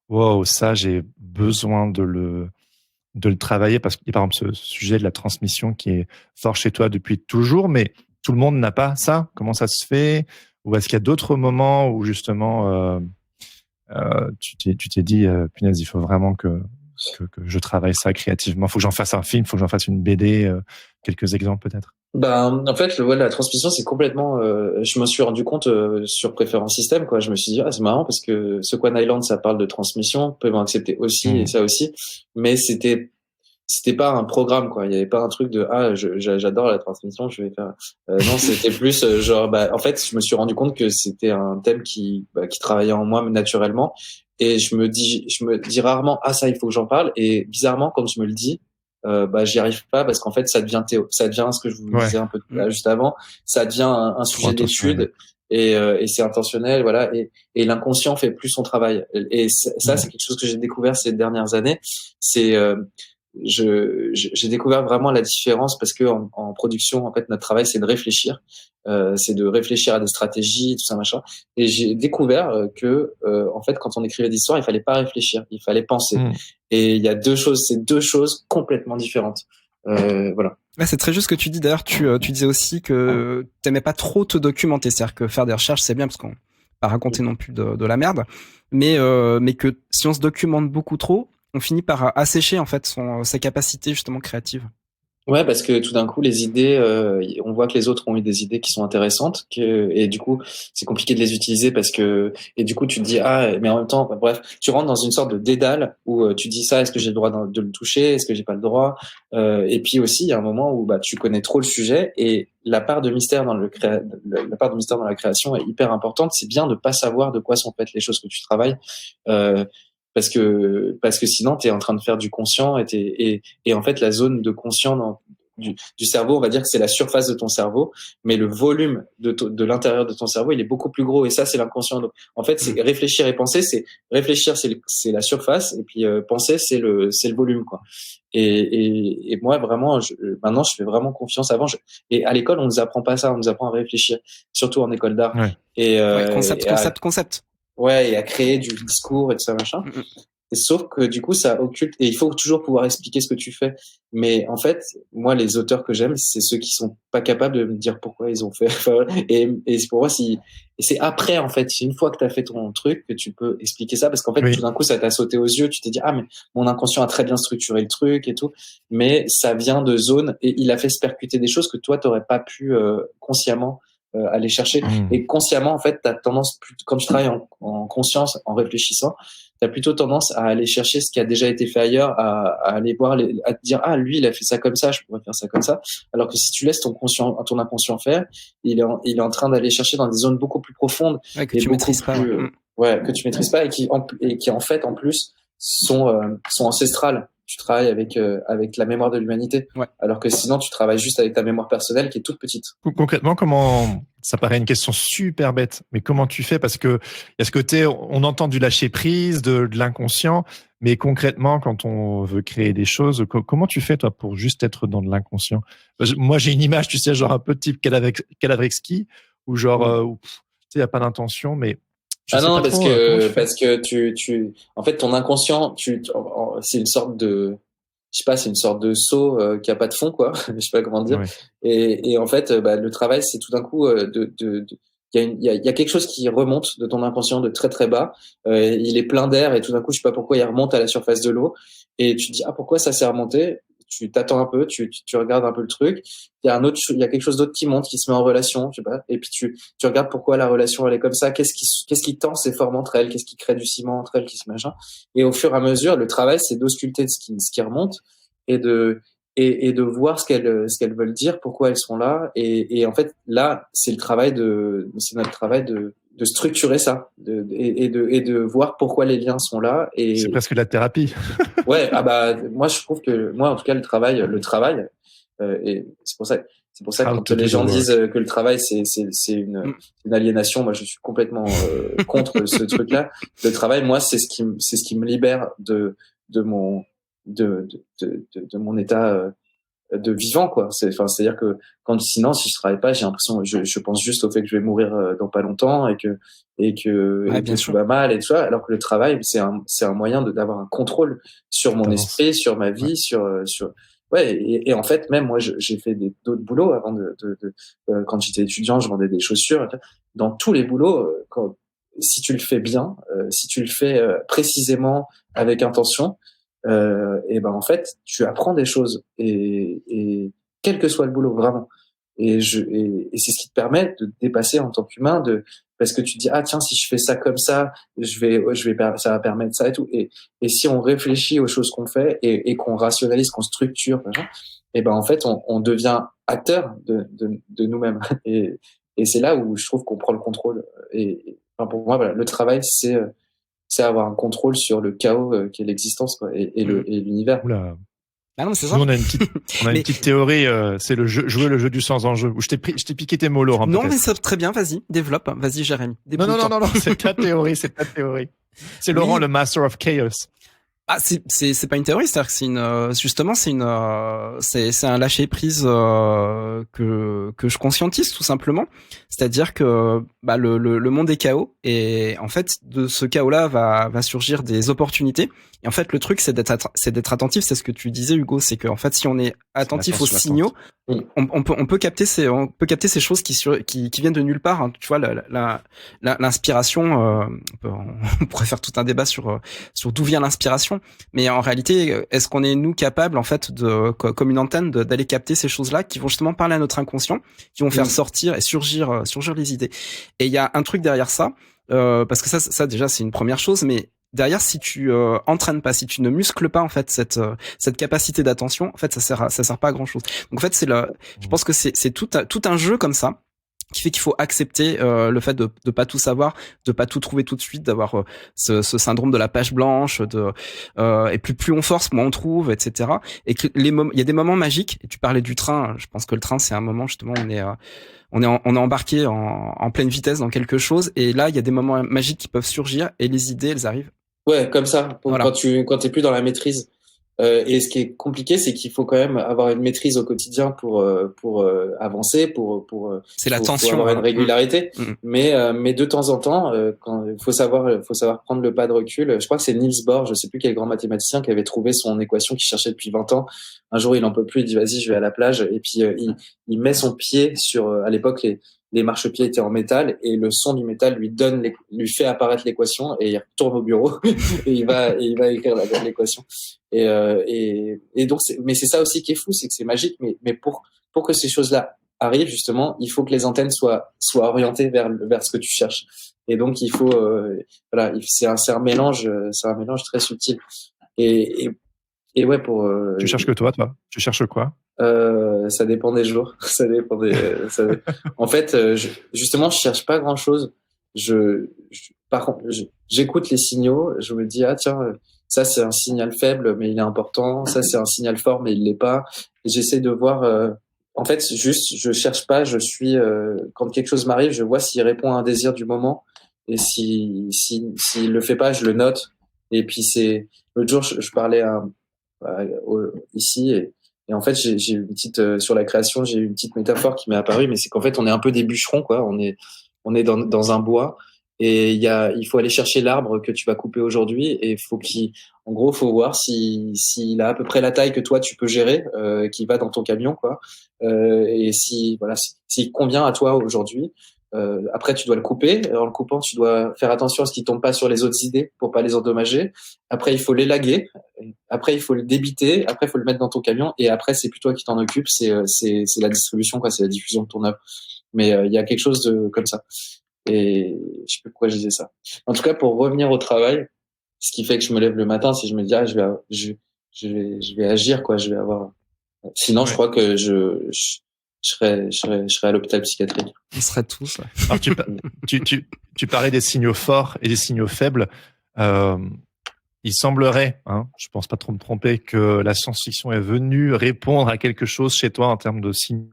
wow, ça, j'ai besoin de le travailler parce qu'il y a par exemple ce sujet de la transmission qui est fort chez toi depuis toujours, mais tout le monde n'a pas ça. Comment ça se fait? Ou est-ce qu'il y a d'autres moments où justement, tu t'es dit, punaise, il faut vraiment que je travaille ça créativement. Faut que j'en fasse un film, faut que j'en fasse une BD, quelques exemples peut-être. Ben, en fait, la transmission, c'est complètement. Je me suis rendu compte sur préférence système, quoi. Je me suis dit, c'est marrant parce que ce Quan Island, ça parle de transmission, peut accepter aussi et ça aussi, mais c'était pas un programme, quoi. Il y avait pas un truc de j'adore la transmission, je vais faire. Non, c'était plus genre en fait, je me suis rendu compte que c'était un thème qui travaillait en moi naturellement et je me dis rarement ça il faut que j'en parle et bizarrement quand je me le dis j'y arrive pas parce qu'en fait ça devient ce que je vous disais un peu juste avant, ça devient un sujet d'étude et c'est intentionnel, voilà, et l'inconscient fait plus son travail et ça c'est quelque chose que j'ai découvert ces dernières années, c'est j'ai découvert vraiment la différence parce que en production, en fait, notre travail, c'est de réfléchir, c'est de réfléchir à des stratégies, tout ça, machin. Et j'ai découvert que, en fait, quand on écrivait des histoires, il fallait pas réfléchir, il fallait penser. Et il y a c'est deux choses complètement différentes. Voilà. Ouais, c'est très juste ce que tu dis. D'ailleurs, tu disais aussi que t'aimais pas trop te documenter, c'est-à-dire que faire des recherches, c'est bien parce qu'on pas raconter non plus de la merde, mais que si on se documente beaucoup trop, on finit par assécher en fait sa capacité justement créative. Ouais, parce que tout d'un coup, les idées, on voit que les autres ont eu des idées qui sont intéressantes, et du coup, c'est compliqué de les utiliser et du coup, tu te dis mais en même temps, bref, tu rentres dans une sorte de dédale où tu dis ça, est-ce que j'ai le droit de le toucher, est-ce que j'ai pas le droit, et puis aussi, il y a un moment où tu connais trop le sujet et la part de mystère la part de mystère dans la création est hyper importante. C'est bien de pas savoir de quoi sont faites les choses que tu travailles. Parce que sinon tu es en train de faire du conscient et en fait la zone de conscient du cerveau, on va dire que c'est la surface de ton cerveau, mais le volume de l'intérieur de ton cerveau, il est beaucoup plus gros et ça c'est l'inconscient. Donc, en fait, c'est réfléchir et penser, c'est réfléchir c'est la surface et puis penser c'est le volume, quoi. Et moi vraiment maintenant je fais vraiment confiance. Et à l'école on nous apprend pas ça, on nous apprend à réfléchir, surtout en école d'art. Et Concept. Ouais, et à créer du discours et tout ça, machin. Et sauf que du coup, ça occulte, et il faut toujours pouvoir expliquer ce que tu fais. Mais en fait, moi, les auteurs que j'aime, c'est ceux qui sont pas capables de me dire pourquoi ils ont fait. Et c'est pour moi, et c'est après, en fait, une fois que tu as fait ton truc, que tu peux expliquer ça, parce qu'en fait, tout d'un coup, ça t'a sauté aux yeux, tu t'es dit, mais mon inconscient a très bien structuré le truc et tout. Mais ça vient de zones, et il a fait se percuter des choses que toi, t'aurais pas pu consciemment aller chercher. Et consciemment, en fait, t'as tendance, quand tu travailles en conscience, en réfléchissant, t'as plutôt tendance à aller chercher ce qui a déjà été fait ailleurs, à aller voir, à te dire, lui, il a fait ça comme ça, je pourrais faire ça comme ça. Alors que si tu laisses ton inconscient faire, il est en train d'aller chercher dans des zones beaucoup plus profondes. Que tu maîtrises pas. Que tu maîtrises pas et qui en fait, en plus, sont ancestrales. Tu travailles avec la mémoire de l'humanité. Alors que sinon, tu travailles juste avec ta mémoire personnelle qui est toute petite. Concrètement, ça paraît une question super bête, mais comment tu fais? Parce que il y a ce côté, on entend du lâcher prise, de l'inconscient, mais concrètement, quand on veut créer des choses, comment tu fais, toi, pour juste être dans de l'inconscient? Moi, j'ai une image, tu sais, genre un peu type Cadavrexki, ou genre, tu sais, il n'y a pas d'intention, mais non, parce que tu, en fait, ton inconscient, c'est une sorte de, je sais pas, c'est une sorte de seau qui a pas de fond, quoi. Je sais pas comment dire. Et en fait, le travail, c'est tout d'un coup il y a quelque chose qui remonte de ton inconscient de très très bas. Il est plein d'air et tout d'un coup, je sais pas pourquoi, il remonte à la surface de l'eau. Et tu te dis pourquoi ça s'est remonté? Tu t'attends un peu, tu regardes un peu le truc. Il y a quelque chose d'autre qui monte, qui se met en relation, je sais pas. Et puis tu regardes pourquoi la relation elle est comme ça. Qu'est-ce qui tend ces formes entre elles? Qu'est-ce qui crée du ciment entre elles, qui se machin? Et au fur et à mesure, le travail, c'est d'ausculter ce qui remonte et de voir ce qu'elles veulent dire, pourquoi elles sont là. Et en fait, là, c'est notre travail de structurer ça, et de voir pourquoi les liens sont là. Et c'est presque la thérapie. Ouais, moi je trouve que en tout cas le travail, et c'est pour ça que quand les gens disent que le travail c'est une aliénation, moi je suis complètement contre ce truc-là. Le travail, moi, c'est ce qui me libère de mon état de vivant, quoi. C'est-à-dire que sinon, si je travaille pas, j'ai l'impression, je pense juste au fait que je vais mourir dans pas longtemps et que tout va mal et tout ça. Alors que le travail, c'est un moyen d'avoir un contrôle sur mon esprit, sur ma vie, et en fait, même moi, j'ai fait d'autres boulots avant quand j'étais étudiant, je vendais des chaussures. Dans tous les boulots, si tu le fais bien, si tu le fais précisément avec intention, et en fait tu apprends des choses et quel que soit le boulot, vraiment. et c'est ce qui te permet de te dépasser en tant qu'humain, parce que tu te dis ah tiens, si je fais ça comme ça, ça va permettre ça et tout, et si on réfléchit aux choses qu'on fait et qu'on rationalise, qu'on structure, et ben en fait on devient acteur de nous-mêmes et c'est là où je trouve qu'on prend le contrôle. Enfin, pour moi, voilà, le travail, c'est avoir un contrôle sur le chaos qui est l'existence, quoi, et l'univers. Oula. Ah non, c'est ça. Nous, on a une petite théorie, c'est jouer le jeu du sans enjeu. Où je t'ai piqué tes mots, Laurent. Non, peut-être. mais c'est très bien, vas-y, développe. Vas-y, Jérémy. Non, c'est ta théorie, c'est ta théorie. C'est Laurent, le Master of Chaos. Ah, c'est pas une théorie, c'est-à-dire que c'est un lâcher prise que je conscientise tout simplement. C'est-à-dire que le monde est chaos et en fait de ce chaos-là va surgir des opportunités. Et en fait le truc c'est d'être attentif, c'est ce que tu disais Hugo, c'est que en fait si on est attentif aux signaux, on peut capter ces choses qui viennent de nulle part, hein. Tu vois l'inspiration, on pourrait faire tout un débat sur d'où vient l'inspiration. Mais en réalité, est-ce qu'on est nous capables en fait comme une antenne d'aller capter ces choses-là qui vont justement parler à notre inconscient, qui vont faire sortir et surgir les idées. Et il y a un truc derrière ça, parce que ça déjà c'est une première chose, mais derrière si tu entraînes pas, si tu ne muscles pas en fait cette capacité d'attention, en fait ça sert pas à grand chose. Donc en fait je pense que c'est tout un jeu comme ça, qui fait qu'il faut accepter le fait de pas tout savoir, de pas tout trouver tout de suite, d'avoir ce syndrome de la page blanche, et plus on force, moins on trouve, etc. Et que il y a des moments magiques. Et tu parlais du train. Je pense que le train, c'est un moment justement où on est embarqué en pleine vitesse dans quelque chose. Et là, il y a des moments magiques qui peuvent surgir et les idées, elles arrivent. Ouais, comme ça. Voilà. Quand t'es plus dans la maîtrise. Et ce qui est compliqué, c'est qu'il faut quand même avoir une maîtrise au quotidien pour avancer, pour c'est la tension, avoir une régularité. Mmh. Mais de temps en temps, quand il faut savoir prendre le pas de recul. Je crois que c'est Niels Bohr, je sais plus quel grand mathématicien, qui avait trouvé son équation qu'il cherchait depuis 20 ans. Un jour, il en peut plus, il dit vas-y, je vais à la plage, et puis il met son pied sur. À l'époque, les marchepieds étaient en métal et le son du métal lui fait apparaître l'équation et il retourne au bureau et il va écrire l'équation. Et donc mais c'est ça aussi qui est fou, c'est que c'est magique, mais pour que ces choses-là arrivent, justement, il faut que les antennes soient orientées vers ce que tu cherches. Et donc il faut voilà, c'est un mélange très subtil. Et ouais, Tu cherches que toi tu cherches quoi? Ça dépend des jours. Ça dépend En fait, justement, je cherche pas grand chose. Par contre, j'écoute les signaux. Je me dis, ah tiens, ça c'est un signal faible, mais il est important. Ça c'est un signal fort, mais il l'est pas. Et j'essaie de voir. En fait, juste, je cherche pas. Je suis quand quelque chose m'arrive, je vois s'il répond à un désir du moment. Et s'il le fait pas, je le note. Et puis l'autre jour, je parlais ici. Et en fait, j'ai une petite sur la création, j'ai une petite métaphore qui m'est apparue, mais c'est qu'en fait, on est un peu des bûcherons, quoi. On est dans un bois et il faut aller chercher l'arbre que tu vas couper aujourd'hui et en gros, faut voir s'il a à peu près la taille que toi tu peux gérer, qui va dans ton camion, quoi. Et s'il convient à toi aujourd'hui. Après, tu dois le couper. En le coupant, tu dois faire attention à ce qu'il tombe pas sur les autres idées pour pas les endommager. Après, il faut l'élaguer. Après, il faut le débiter. Après, il faut le mettre dans ton camion. Et après, c'est plus toi qui t'en occupe. C'est la distribution, quoi. C'est la diffusion de ton œuvre. Mais il y a quelque chose de comme ça. Et je sais plus pourquoi je disais ça. En tout cas, pour revenir au travail, ce qui fait que je me lève le matin, si je me dis je vais agir, quoi. Je vais avoir. Sinon, ouais. Je crois que je serais à l'hôpital psychiatrique. On serait tous. Ouais. Alors, tu parlais des signaux forts et des signaux faibles. Il semblerait, je pense pas trop me tromper, que la science-fiction est venue répondre à quelque chose chez toi en termes de signaux.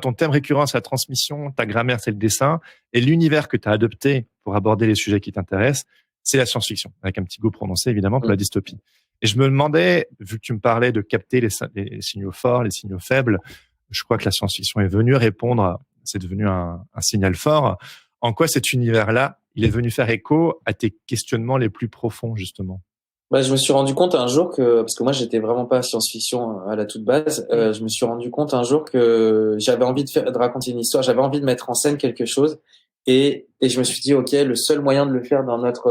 Ton thème récurrent, c'est la transmission, ta grammaire, c'est le dessin, et l'univers que tu as adopté pour aborder les sujets qui t'intéressent, c'est la science-fiction, avec un petit goût prononcé, évidemment, pour la dystopie. Et je me demandais, vu que tu me parlais de capter les signaux forts, les signaux faibles, je crois que la science-fiction est venue répondre, c'est devenu un signal fort. En quoi cet univers-là, il est venu faire écho à tes questionnements les plus profonds, justement? Je me suis rendu compte un jour parce que moi j'étais vraiment pas science-fiction à la toute base, je me suis rendu compte un jour que j'avais envie de raconter une histoire, j'avais envie de mettre en scène quelque chose et je me suis dit ok, le seul moyen de le faire dans notre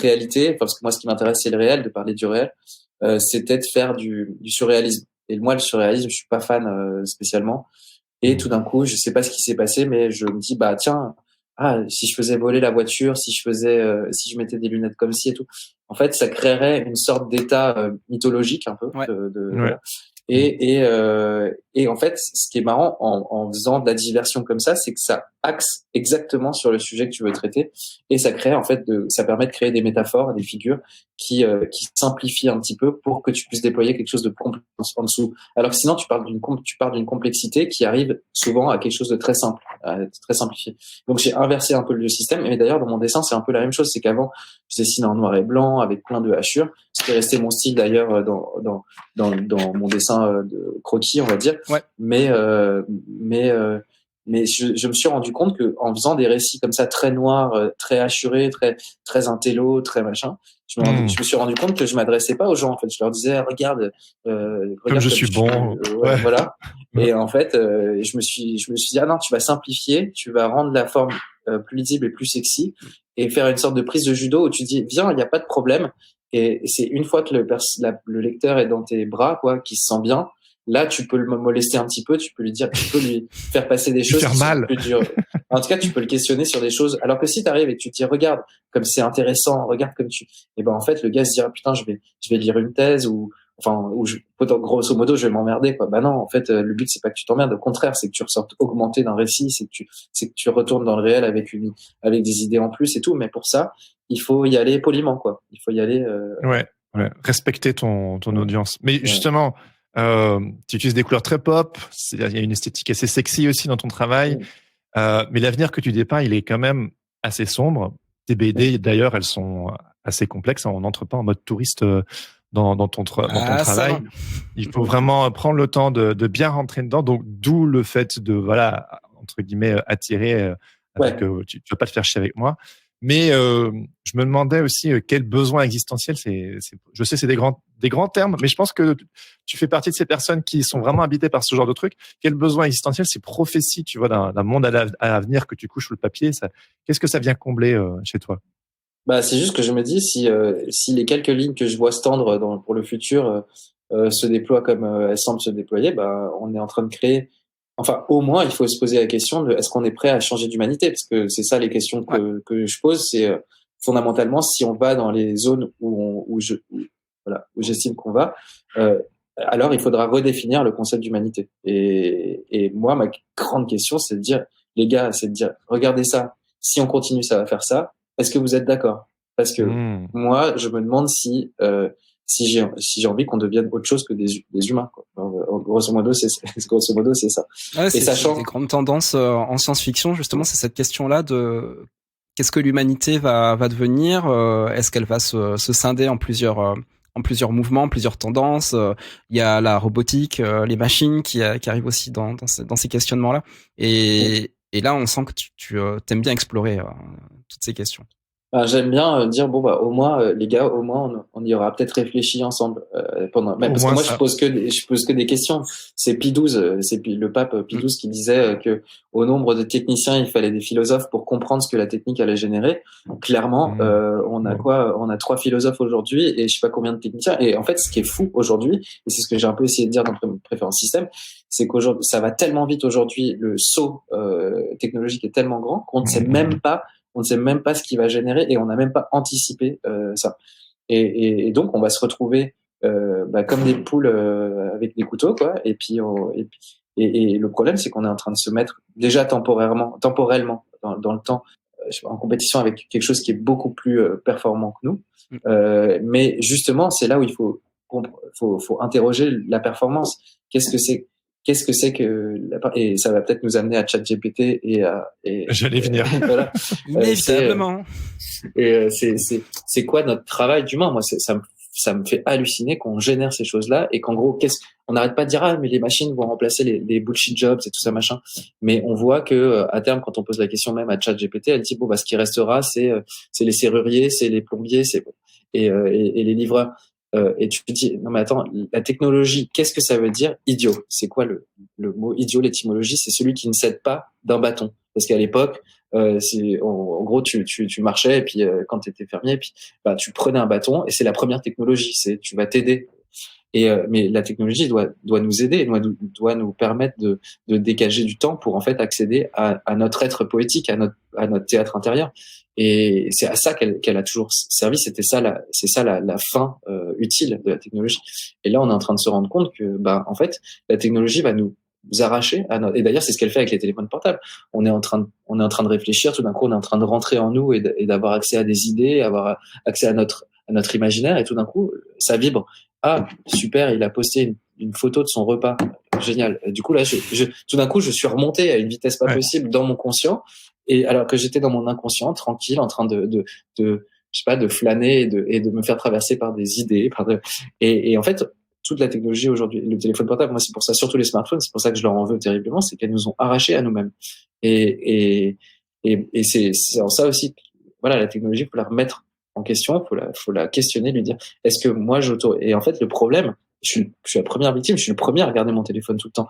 réalité, parce que moi ce qui m'intéresse c'est le réel, de parler du réel, c'était de faire du surréalisme. Et moi le surréalisme, je suis pas fan spécialement. Et tout d'un coup, je sais pas ce qui s'est passé, mais je me dis, bah tiens, si je faisais voler la voiture, si je mettais des lunettes comme ci et tout. En fait, ça créerait une sorte d'état mythologique un peu. Ouais. Voilà. Et en fait, ce qui est marrant en faisant de la diversion comme ça, c'est que ça axe exactement sur le sujet que tu veux traiter, et ça crée en fait, ça permet de créer des métaphores, des figures qui simplifient un petit peu pour que tu puisses déployer quelque chose de complexe en dessous. Alors que sinon, tu pars d'une complexité qui arrive souvent à quelque chose de très simple, très simplifié. Donc j'ai inversé un peu le système. Et d'ailleurs, dans mon dessin, c'est un peu la même chose. C'est qu'avant, je dessinais en noir et blanc avec plein de hachures, ce qui est resté mon style d'ailleurs dans mon dessin de croquis, on va dire. Ouais. Mais je me suis rendu compte que en faisant des récits comme ça très noirs, très hachurés, très intello, très machin, je me suis rendu compte que je m'adressais pas aux gens. En fait, je leur disais regarde comme je suis bon, ouais. Voilà. Et en fait, je me suis dit non, tu vas simplifier, tu vas rendre la forme plus lisible et plus sexy, et faire une sorte de prise de judo où tu dis viens, il n'y a pas de problème. Et c'est une fois que le lecteur est dans tes bras, quoi, qu'il se sent bien, là, tu peux le molester un petit peu, tu peux lui faire passer des choses qui sont plus dures. En tout cas, tu peux le questionner sur des choses. Alors que si tu arrives et que tu te dis, regarde, comme c'est intéressant, regarde comme et ben, en fait, le gars se dira, putain, je vais lire une thèse grosso modo, je vais m'emmerder, quoi. Bah non, en fait, le but, c'est pas que tu t'emmerdes. Au contraire, c'est que tu ressortes augmenté d'un récit, c'est que tu retournes dans le réel avec des idées en plus et tout. Mais pour ça, il faut y aller poliment, quoi. Il faut y aller, Ouais. Respecter ton audience. Mais justement, tu utilises des couleurs très pop. Il y a une esthétique assez sexy aussi dans ton travail. Mais l'avenir que tu dépeins, il est quand même assez sombre. Tes BD, d'ailleurs, elles sont assez complexes. On n'entre pas en mode touriste dans ton travail. Il faut vraiment prendre le temps de bien rentrer dedans. Donc, d'où le fait de, voilà, entre guillemets, attirer avec, tu vas pas te faire chier avec moi. Mais je me demandais aussi quel besoin existentiel. Je sais, c'est des grands termes, mais je pense que tu fais partie de ces personnes qui sont vraiment habitées par ce genre de truc. Quel besoin existentiel, ces prophéties, tu vois, d'un monde à venir que tu couches sur le papier. Qu'est-ce que ça vient combler chez toi? Bah, c'est juste que je me dis si les quelques lignes que je vois se tendre pour le futur se déploient comme elles semblent se déployer, bah, on est en train de créer. Enfin, au moins, il faut se poser la question de est-ce qu'on est prêt à changer d'humanité, parce que c'est ça les questions que je pose. C'est fondamentalement si on va dans les zones où j'estime qu'on va, alors il faudra redéfinir le concept d'humanité. Et moi, ma grande question, c'est de dire les gars, regardez ça. Si on continue, ça va faire ça. Est-ce que vous êtes d'accord? Parce que moi, je me demande si j'ai envie qu'on devienne autre chose que des humains, quoi. Alors, grosso modo, c'est ça. Ouais, et sachant des grandes tendances en science-fiction, justement, c'est cette question-là de qu'est-ce que l'humanité va devenir? Est-ce qu'elle va se scinder en plusieurs mouvements, plusieurs tendances? Il y a la robotique, les machines qui arrivent aussi dans ces questionnements-là. Et là, on sent que tu t'aimes bien explorer toutes ces questions. J'aime bien dire au moins les gars, au moins on y aura peut-être réfléchi ensemble pendant. Parce que moi je pose que des questions. C'est Pie XII, le pape Pie XII qui disait que au nombre de techniciens il fallait des philosophes pour comprendre ce que la technique allait générer. Clairement, on a 3 philosophes aujourd'hui et je sais pas combien de techniciens. Et en fait, ce qui est fou aujourd'hui, et c'est ce que j'ai un peu essayé de dire dans Préférence Système, c'est qu'aujourd'hui ça va tellement vite aujourd'hui, le saut technologique est tellement grand qu'on ne sait même pas ce qu'il va générer et on n'a même pas anticipé ça. Et donc, on va se retrouver comme des poules avec des couteaux, quoi. Et le problème, c'est qu'on est en train de se mettre déjà temporellement dans le temps en compétition avec quelque chose qui est beaucoup plus performant que nous. Mais justement, c'est là où il faut interroger la performance. Qu'est-ce que c'est que et ça va peut-être nous amener à ChatGPT J'allais venir. Voilà. Inévitablement. C'est quoi notre travail d'humain? Moi, ça me fait halluciner qu'on génère ces choses-là et qu'en gros, on n'arrête pas de dire mais les machines vont remplacer les bullshit jobs et tout ça machin. Mais on voit que à terme, quand on pose la question même à ChatGPT, elle dit ce qui restera, c'est les serruriers, c'est les plombiers, et les livreurs. Et tu te dis non mais attends, la technologie, qu'est-ce que ça veut dire idiot? C'est quoi le mot idiot? L'étymologie, c'est celui qui ne cède pas d'un bâton. Parce qu'à l'époque, en gros tu marchais et puis quand tu étais fermier, et puis tu prenais un bâton et c'est la première technologie, c'est tu vas t'aider. Mais la technologie doit nous aider, doit nous permettre de dégager du temps pour en fait accéder à notre être poétique, à notre théâtre intérieur. Et c'est à ça qu'elle a toujours servi. C'est ça la fin utile de la technologie. Et là, on est en train de se rendre compte que, en fait, la technologie va nous arracher et d'ailleurs, c'est ce qu'elle fait avec les téléphones portables. On est en train de réfléchir. Tout d'un coup, on est en train de rentrer en nous et d'avoir accès à des idées, avoir accès à notre imaginaire. Et tout d'un coup, ça vibre. Ah, super, il a posté une photo de son repas. Génial. Et du coup, là, tout d'un coup, je suis remonté à une vitesse pas possible dans mon conscient. Et alors que j'étais dans mon inconscient, tranquille, en train de je sais pas, de flâner et de me faire traverser par des idées, et en fait, toute la technologie aujourd'hui, le téléphone portable, moi, c'est pour ça, surtout les smartphones, c'est pour ça que je leur en veux terriblement, c'est qu'elles nous ont arrachés à nous-mêmes. Et c'est en ça aussi, voilà, la technologie, faut la remettre en question, faut la questionner, lui dire, est-ce que moi et en fait, le problème, je suis la première victime, je suis le premier à regarder mon téléphone tout le temps.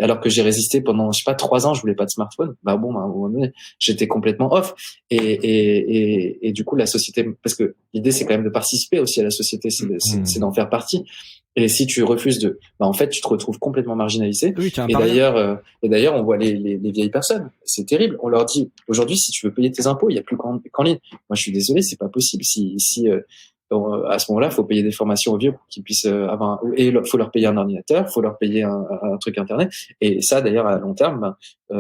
Alors que j'ai résisté pendant, je sais pas, 3 ans, je voulais pas de smartphone. À un moment donné, j'étais complètement off. Et du coup, la société, parce que l'idée, c'est quand même de participer aussi à la société, c'est d'en faire partie. Et si tu refuses en fait, tu te retrouves complètement marginalisé. Oui, et d'ailleurs, on voit les vieilles personnes. C'est terrible. On leur dit, aujourd'hui, si tu veux payer tes impôts, il y a plus qu'en ligne. Moi, je suis désolé, c'est pas possible. À ce moment-là, il faut payer des formations aux vieux pour qu'ils puissent avoir il faut leur payer un ordinateur, faut leur payer un truc internet. Et ça, d'ailleurs, à long terme,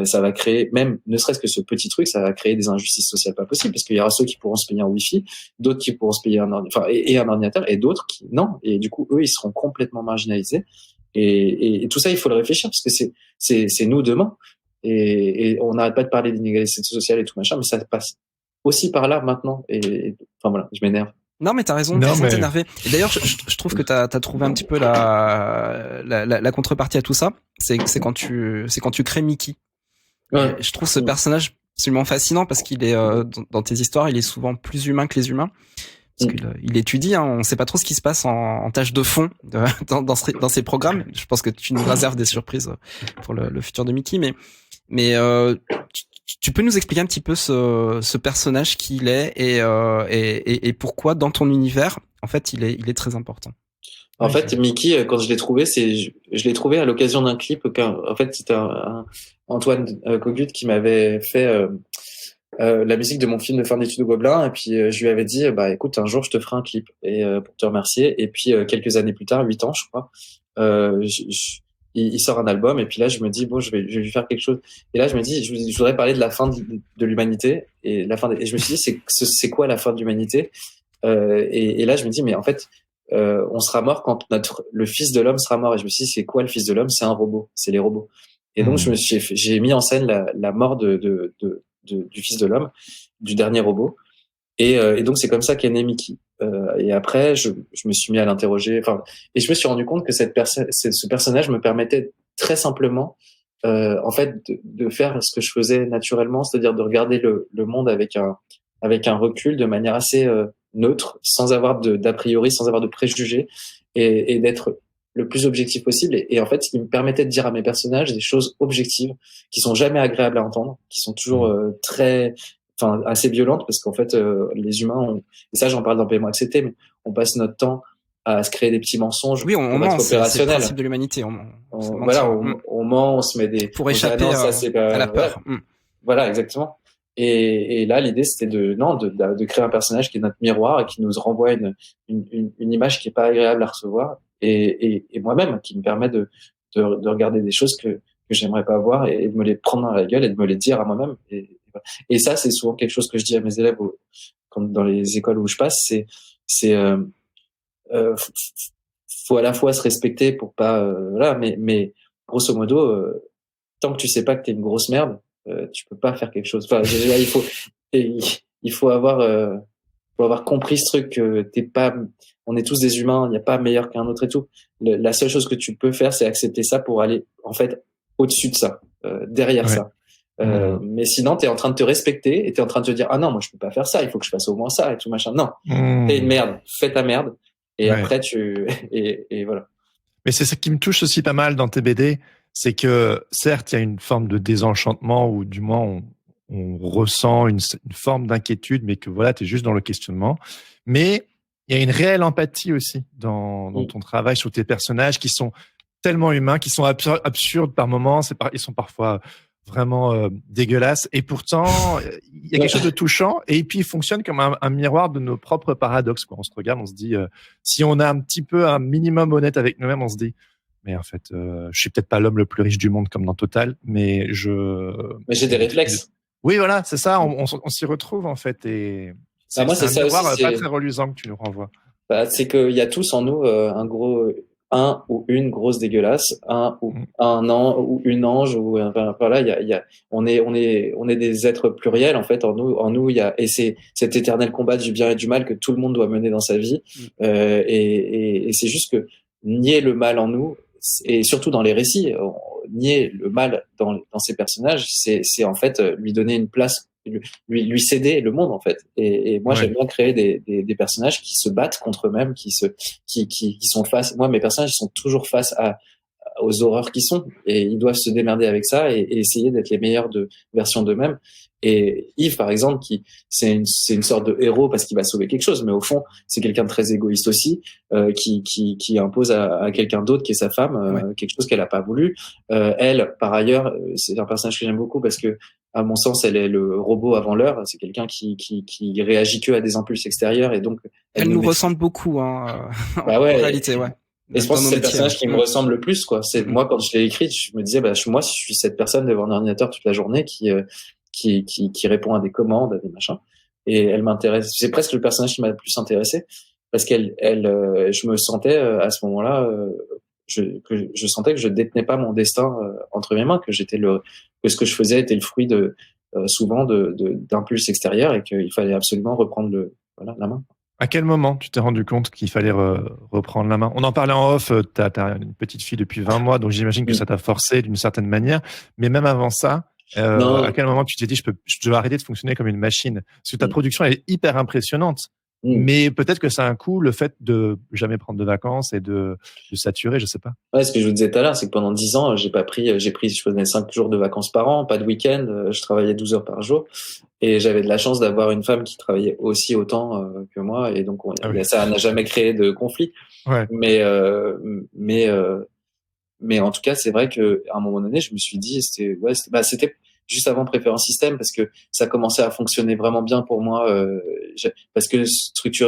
ça va créer, même ne serait-ce que ce petit truc, ça va créer des injustices sociales pas possibles, parce qu'il y aura ceux qui pourront se payer un Wi-Fi, d'autres qui pourront se payer un ordinateur, et d'autres qui non. Et du coup, eux, ils seront complètement marginalisés. Et tout ça, il faut le réfléchir, parce que c'est nous demain. Et on n'arrête pas de parler d'inégalité sociale et tout machin, mais ça passe aussi par là maintenant. Enfin voilà, je m'énerve. Non, mais t'as raison de t'énerver. Et d'ailleurs, je trouve que t'as trouvé un petit peu la contrepartie à tout ça. C'est quand tu crées Mickey. Ouais. Je trouve ce personnage absolument fascinant parce qu'il est, dans tes histoires, il est souvent plus humain que les humains. Parce qu'il étudie, hein, on sait pas trop ce qui se passe en tâche de fond dans ces programmes. Je pense que tu nous réserves des surprises pour le futur de Mickey, mais tu peux nous expliquer un petit peu ce personnage qu'il est et pourquoi dans ton univers, en fait, il est très important. En fait, Mickey, quand je l'ai trouvé, je l'ai trouvé à l'occasion d'un clip. En fait, c'était Antoine Cogut qui m'avait fait la musique de mon film de fin d'études au Gobelin, et puis je lui avais dit, écoute, un jour je te ferai un clip et pour te remercier. Et puis quelques années plus tard, 8 ans, je crois, il sort un album, et puis là je me dis bon, je vais lui faire quelque chose. Et là je me dis, je voudrais parler de la fin de l'humanité et et je me suis dit, c'est quoi la fin de l'humanité? Et là je me dis, mais en fait, on sera mort quand le fils de l'homme sera mort. Et je me suis dit, c'est quoi le fils de l'homme? C'est un robot, c'est les robots. Et donc j'ai mis en scène la mort du fils de l'homme, du dernier robot. Et donc c'est comme ça qu'est né Mickey. Et après, je me suis mis à l'interroger. Et je me suis rendu compte que ce personnage me permettait très simplement, en fait, de faire ce que je faisais naturellement, c'est-à-dire de regarder le monde avec un recul, de manière assez neutre, sans avoir d'a priori, sans avoir de préjugés, et d'être le plus objectif possible. Et en fait, il me permettait de dire à mes personnages des choses objectives qui sont jamais agréables à entendre, qui sont toujours assez violentes, parce qu'en fait, les humains, et ça j'en parle dans PMO Accepté, mais on passe notre temps à se créer des petits mensonges pour être opérationnel. C'est le principe de l'humanité. On ment, on se met des... Pour échapper à la peur. Voilà, exactement. Et là, l'idée, c'était de créer un personnage qui est notre miroir et qui nous renvoie une image qui est pas agréable à recevoir, et moi-même, qui me permet de regarder des choses que j'aimerais pas voir, et de me les prendre dans la gueule et de me les dire à moi-même. Et ça, c'est souvent quelque chose que je dis à mes élèves dans les écoles où je passe, faut à la fois se respecter pour pas, mais grosso modo, tant que tu sais pas que t'es une grosse merde, tu peux pas faire quelque chose. Enfin, il faut avoir compris ce truc, que on est tous des humains, il n'y a pas meilleur qu'un autre et tout. La seule chose que tu peux faire, c'est accepter ça pour aller, en fait, au-dessus de ça, derrière ça. Mais sinon, t'es en train de te respecter et t'es en train de te dire, ah non, moi je peux pas faire ça, il faut que je fasse au moins ça et tout machin. Non, t'es une merde, fais ta merde, et après et voilà. Mais c'est ça qui me touche aussi pas mal dans tes BD, c'est que certes il y a une forme de désenchantement, ou du moins on ressent une forme d'inquiétude, mais que voilà, t'es juste dans le questionnement. Mais Il y a une réelle empathie aussi dans ton travail sur tes personnages qui sont tellement humains, qui sont absurdes par moments. Ils sont parfois vraiment dégueulasses. Et pourtant, il y a quelque chose de touchant. Et puis, ils fonctionnent comme un miroir de nos propres paradoxes, quoi. On se regarde, on se dit, si on a un minimum honnête avec nous-mêmes, on se dit, mais en fait, je suis peut-être pas l'homme le plus riche du monde comme dans Total, mais Mais j'ai des réflexes. Oui, voilà, c'est ça. On s'y retrouve en fait. Et c'est moi, c'est un ça miroir aussi. pas très reluisant que tu nous renvoies. C'est qu'il y a tous en nous un ou une grosse dégueulasse, un ou une ange, ou enfin, voilà, on est des êtres pluriels en fait. En nous, il y a, et c'est cet éternel combat du bien et du mal que tout le monde doit mener dans sa vie. Et c'est juste que nier le mal en nous, et surtout dans les récits, nier le mal dans ces personnages, c'est en fait lui donner une place, lui céder le monde en fait. Et moi j'aime bien créer des personnages qui se battent contre eux-mêmes, qui sont face. Moi mes personnages ils sont toujours face aux horreurs qui sont, et ils doivent se démerder avec ça et essayer d'être les meilleures versions d'eux-mêmes. Et Yves par exemple, c'est une sorte de héros parce qu'il va sauver quelque chose, mais au fond c'est quelqu'un de très égoïste aussi, qui impose à quelqu'un d'autre qui est sa femme quelque chose qu'elle a pas voulu. Elle par ailleurs, c'est un personnage que j'aime beaucoup parce que à mon sens elle est le robot avant l'heure. C'est quelqu'un qui réagit que à des impulses extérieurs, et donc elle nous ressemble beaucoup en réalité. Et je pense que c'est le personnage qui me ressemble le plus, quoi. C'est moi quand je l'ai écrit, je me disais, moi, je suis cette personne devant un ordinateur toute la journée qui répond à des commandes, à des machins. Et elle m'intéresse. C'est presque le personnage qui m'a le plus intéressé parce je me sentais à ce moment-là, je sentais que je détenais pas mon destin entre mes mains, que ce que je faisais était le fruit souvent d'impulses extérieurs, et qu'il fallait absolument reprendre la main. À quel moment tu t'es rendu compte qu'il fallait reprendre la main? On en parlait en off, t'as une petite fille depuis 20 mois, donc j'imagine que ça t'a forcé d'une certaine manière. Mais même avant ça, à quel moment tu t'es dit, je dois arrêter de fonctionner comme une machine? Parce que ta production est hyper impressionnante. Mais peut-être que ça a un coût, le fait de jamais prendre de vacances et de saturer, je sais pas. Ouais, ce que je vous disais tout à l'heure, c'est que pendant 10 ans, je prenais 5 jours de vacances par an, pas de week-end, je travaillais 12 heures par jour. Et j'avais de la chance d'avoir une femme qui travaillait aussi autant que moi, et donc ça n'a jamais créé de conflit. Ouais. Mais en tout cas, c'est vrai que à un moment donné, je me suis dit, c'était juste avant Préférence Système, parce que ça commençait à fonctionner vraiment bien pour moi, parce que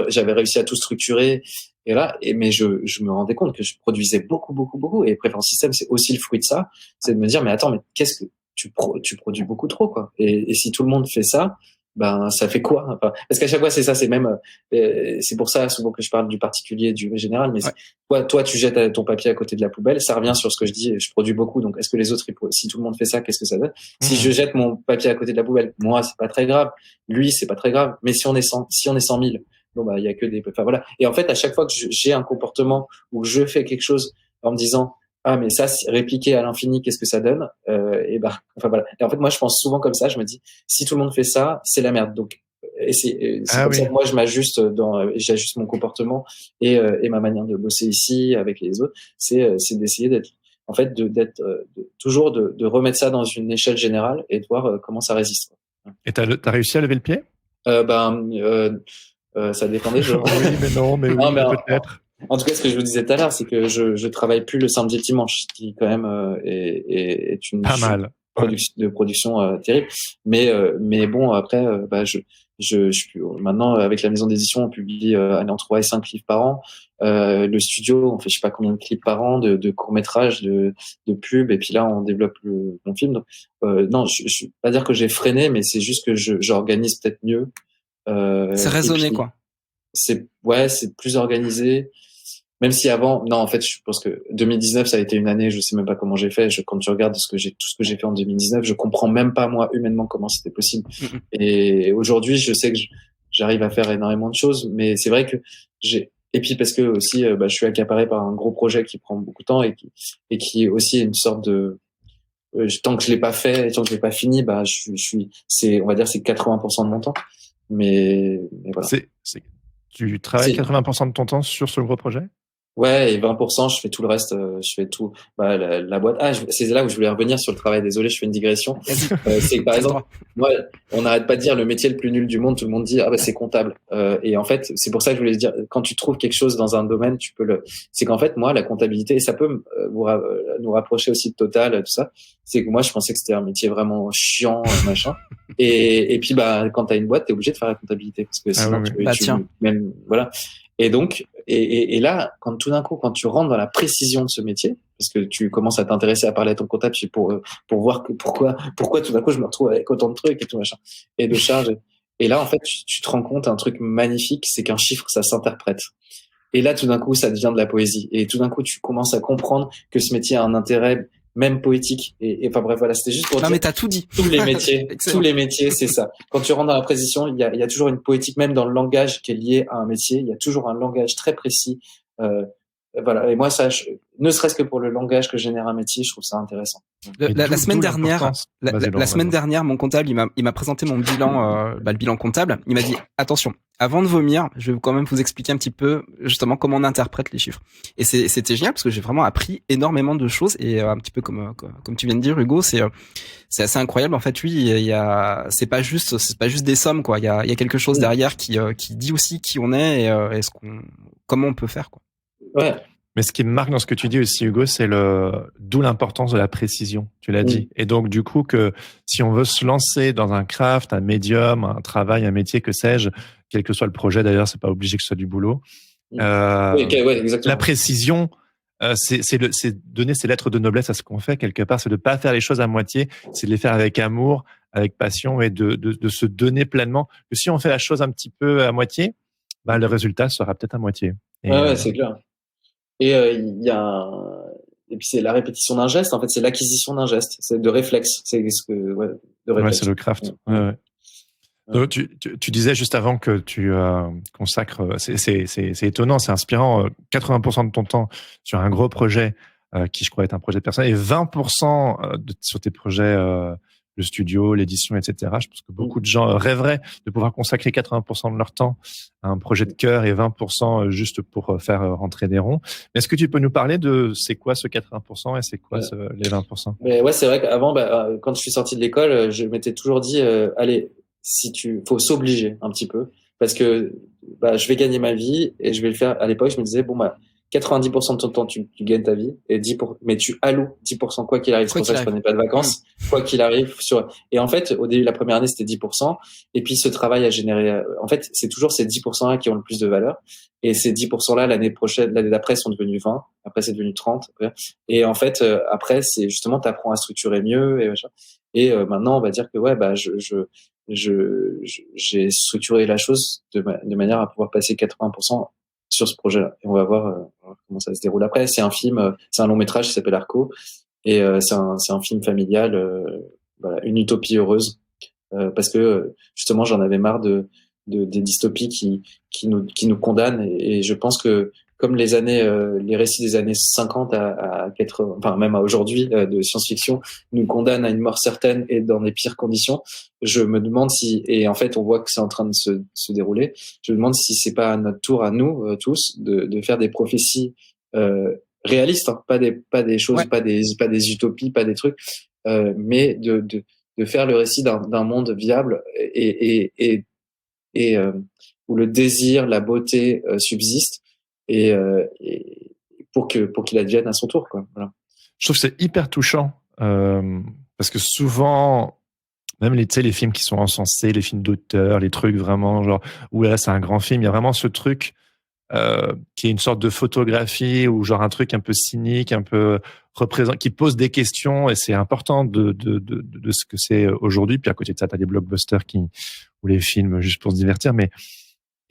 j'avais réussi à tout structurer. Mais je me rendais compte que je produisais beaucoup, et Préférence Système, c'est aussi le fruit de ça, c'est de me dire, mais attends, mais qu'est-ce que tu produis beaucoup trop, quoi. Et si tout le monde fait ça, ben ça fait quoi? Enfin, parce qu'à chaque fois c'est ça, c'est même c'est pour ça souvent que je parle du particulier, du général. Mais toi tu jettes ton papier à côté de la poubelle, ça revient sur ce que je dis. Je produis beaucoup, donc est-ce que les autres, si tout le monde fait ça, qu'est-ce que ça donne? Si je jette mon papier à côté de la poubelle, moi c'est pas très grave, lui c'est pas très grave. Mais si on est 100 000, bon bah il y a que des, enfin voilà. Et en fait à chaque fois que j'ai un comportement où je fais quelque chose en me disant, ah mais ça répliquer à l'infini, qu'est-ce que ça donne, et enfin voilà. Et en fait moi je pense souvent comme ça, je me dis, si tout le monde fait ça, c'est la merde. Donc c'est comme ça que moi j'ajuste mon comportement et ma manière de bosser ici avec les autres, c'est d'essayer d'être toujours de remettre ça dans une échelle générale et de voir comment ça résiste. Et t'as réussi à lever le pied? Ça dépend des jours. Oui, mais non, mais oui, peut-être. En tout cas, ce que je vous disais tout à l'heure, c'est que je travaille plus le samedi et le dimanche, ce qui quand même est une production terrible. Mais bon, après, maintenant avec la maison d'édition, on publie entre 3 et 5 livres par an. Le studio, on fait je sais pas combien de clips par an, de courts-métrages, de pubs, et puis là on développe mon film. Donc, non, je pas dire que j'ai freiné, mais c'est juste que j'organise peut-être mieux. C'est raisonné, quoi. C'est plus organisé. Même si avant, non, en fait, je pense que 2019, ça a été une année, je sais même pas comment j'ai fait. Quand tu regardes tout ce que j'ai fait en 2019, je comprends même pas, moi, humainement, comment c'était possible. Et aujourd'hui, je sais que j'arrive à faire énormément de choses, mais c'est vrai que et puis parce que aussi, je suis accaparé par un gros projet qui prend beaucoup de temps et qui est aussi une sorte de, tant que je l'ai pas fait, tant que je l'ai pas fini, on va dire, c'est 80% de mon temps. Mais voilà. Tu travailles 80% de ton temps sur ce gros projet? Ouais, et 20%, je fais tout le reste, je fais tout, la boîte. C'est là où je voulais revenir sur le travail. Désolé, je fais une digression. C'est que, par exemple, moi, on n'arrête pas de dire le métier le plus nul du monde. Tout le monde dit, c'est comptable. Et en fait, c'est pour ça que je voulais dire, quand tu trouves quelque chose dans un domaine, c'est qu'en fait, moi, la comptabilité, et ça peut nous rapprocher aussi de Total, tout ça. C'est que moi, je pensais que c'était un métier vraiment chiant, machin. Et puis, quand t'as une boîte, t'es obligé de faire la comptabilité. Parce que sinon, même, voilà. Et donc, et là, tout d'un coup, quand tu rentres dans la précision de ce métier, parce que tu commences à t'intéresser à parler à ton comptable pour voir pourquoi tout d'un coup je me retrouve avec autant de trucs et tout machin, et de charges. Et là, en fait, tu te rends compte un truc magnifique, c'est qu'un chiffre, ça s'interprète. Et là, tout d'un coup, ça devient de la poésie. Et tout d'un coup, tu commences à comprendre que ce métier a un intérêt même poétique. Et enfin bref, voilà, c'était juste pour dire. Non, mais t'as tout dit. Tous les métiers, c'est ça. Quand tu rentres dans la précision, il y a toujours une poétique, même dans le langage qui est lié à un métier. Il y a toujours un langage très précis. Voilà. Et moi, ne serait-ce que pour le langage que génère un métier, je trouve ça intéressant. La semaine dernière, mon comptable, il m'a présenté mon bilan, le bilan comptable. Il m'a dit, attention, avant de vomir, je vais quand même vous expliquer un petit peu, justement, comment on interprète les chiffres. Et c'était génial parce que j'ai vraiment appris énormément de choses et un petit peu comme tu viens de dire, Hugo, c'est assez incroyable. En fait, lui, c'est pas juste des sommes, quoi. Il y a quelque chose derrière qui dit aussi qui on est et comment on peut faire, quoi. Ouais. Mais ce qui me marque dans ce que tu dis aussi, Hugo, c'est d'où l'importance de la précision. Tu l'as dit. Et donc, du coup, que si on veut se lancer dans un craft, un médium, un travail, un métier, que sais-je, quel que soit le projet, d'ailleurs, c'est pas obligé que ce soit du boulot. Exactement. La précision, c'est donner ses lettres de noblesse à ce qu'on fait quelque part. C'est de pas faire les choses à moitié. C'est de les faire avec amour, avec passion et de se donner pleinement. Que si on fait la chose un petit peu à moitié, le résultat sera peut-être à moitié. Ouais, c'est clair. Et et puis c'est la répétition d'un geste. En fait, c'est l'acquisition d'un geste. C'est de réflexe. C'est de réflexe. Ouais, c'est le craft. Ouais. Donc, tu disais juste avant que tu consacres. C'est étonnant, c'est inspirant. 80% de ton temps sur un gros projet qui, je crois, est un projet personnel, et 20% sur tes projets. Le studio, l'édition, etc. Je pense que beaucoup de gens rêveraient de pouvoir consacrer 80% de leur temps à un projet de cœur et 20% juste pour faire rentrer des ronds. Mais est-ce que tu peux nous parler de c'est quoi ce 80% et c'est quoi les 20%? Mais ouais, c'est vrai qu'avant, quand je suis sorti de l'école, je m'étais toujours dit, allez, faut s'obliger un petit peu, parce que je vais gagner ma vie et je vais le faire. À l'époque, je me disais 90% de ton temps, tu gagnes ta vie, et mais tu alloues 10% quoi qu'il arrive. C'est pour ça que je prenais pas de vacances, quoi qu'il arrive. Et en fait, au début, la première année, c'était 10%. Et puis, ce travail a généré, en fait, c'est toujours ces 10%-là qui ont le plus de valeur. Et ces 10%-là, l'année d'après, sont devenus 20. Après, c'est devenu 30. Et en fait, après, c'est justement, t'apprends à structurer mieux et machin. Et maintenant, on va dire que j'ai structuré la chose de manière à pouvoir passer 80% sur ce projet-là. Et on va voir comment ça se déroule après. C'est un film, c'est un long métrage qui s'appelle Arco, et c'est un film familial, une utopie heureuse, parce que justement j'en avais marre des dystopies qui nous condamnent, et je pense que comme les récits des années 50 à 80, enfin même à aujourd'hui, de science-fiction, nous condamnent à une mort certaine et dans les pires conditions, je me demande et en fait on voit que c'est en train de se dérouler, je me demande si c'est pas à notre tour, à nous tous, de faire des prophéties réalistes, hein, pas des choses, pas des utopies, pas des trucs, mais de faire le récit d'un monde viable et où le désir, la beauté subsistent, et pour qu'il advienne à son tour, quoi. Voilà. Je trouve que c'est hyper touchant parce que souvent, même les films qui sont encensés, les films d'auteur, les trucs vraiment genre où là c'est un grand film, il y a vraiment ce truc qui est une sorte de photographie ou genre un truc un peu cynique, un peu qui pose des questions, et c'est important de ce que c'est aujourd'hui. Puis à côté de ça, t'as des blockbusters ou les films juste pour se divertir, mais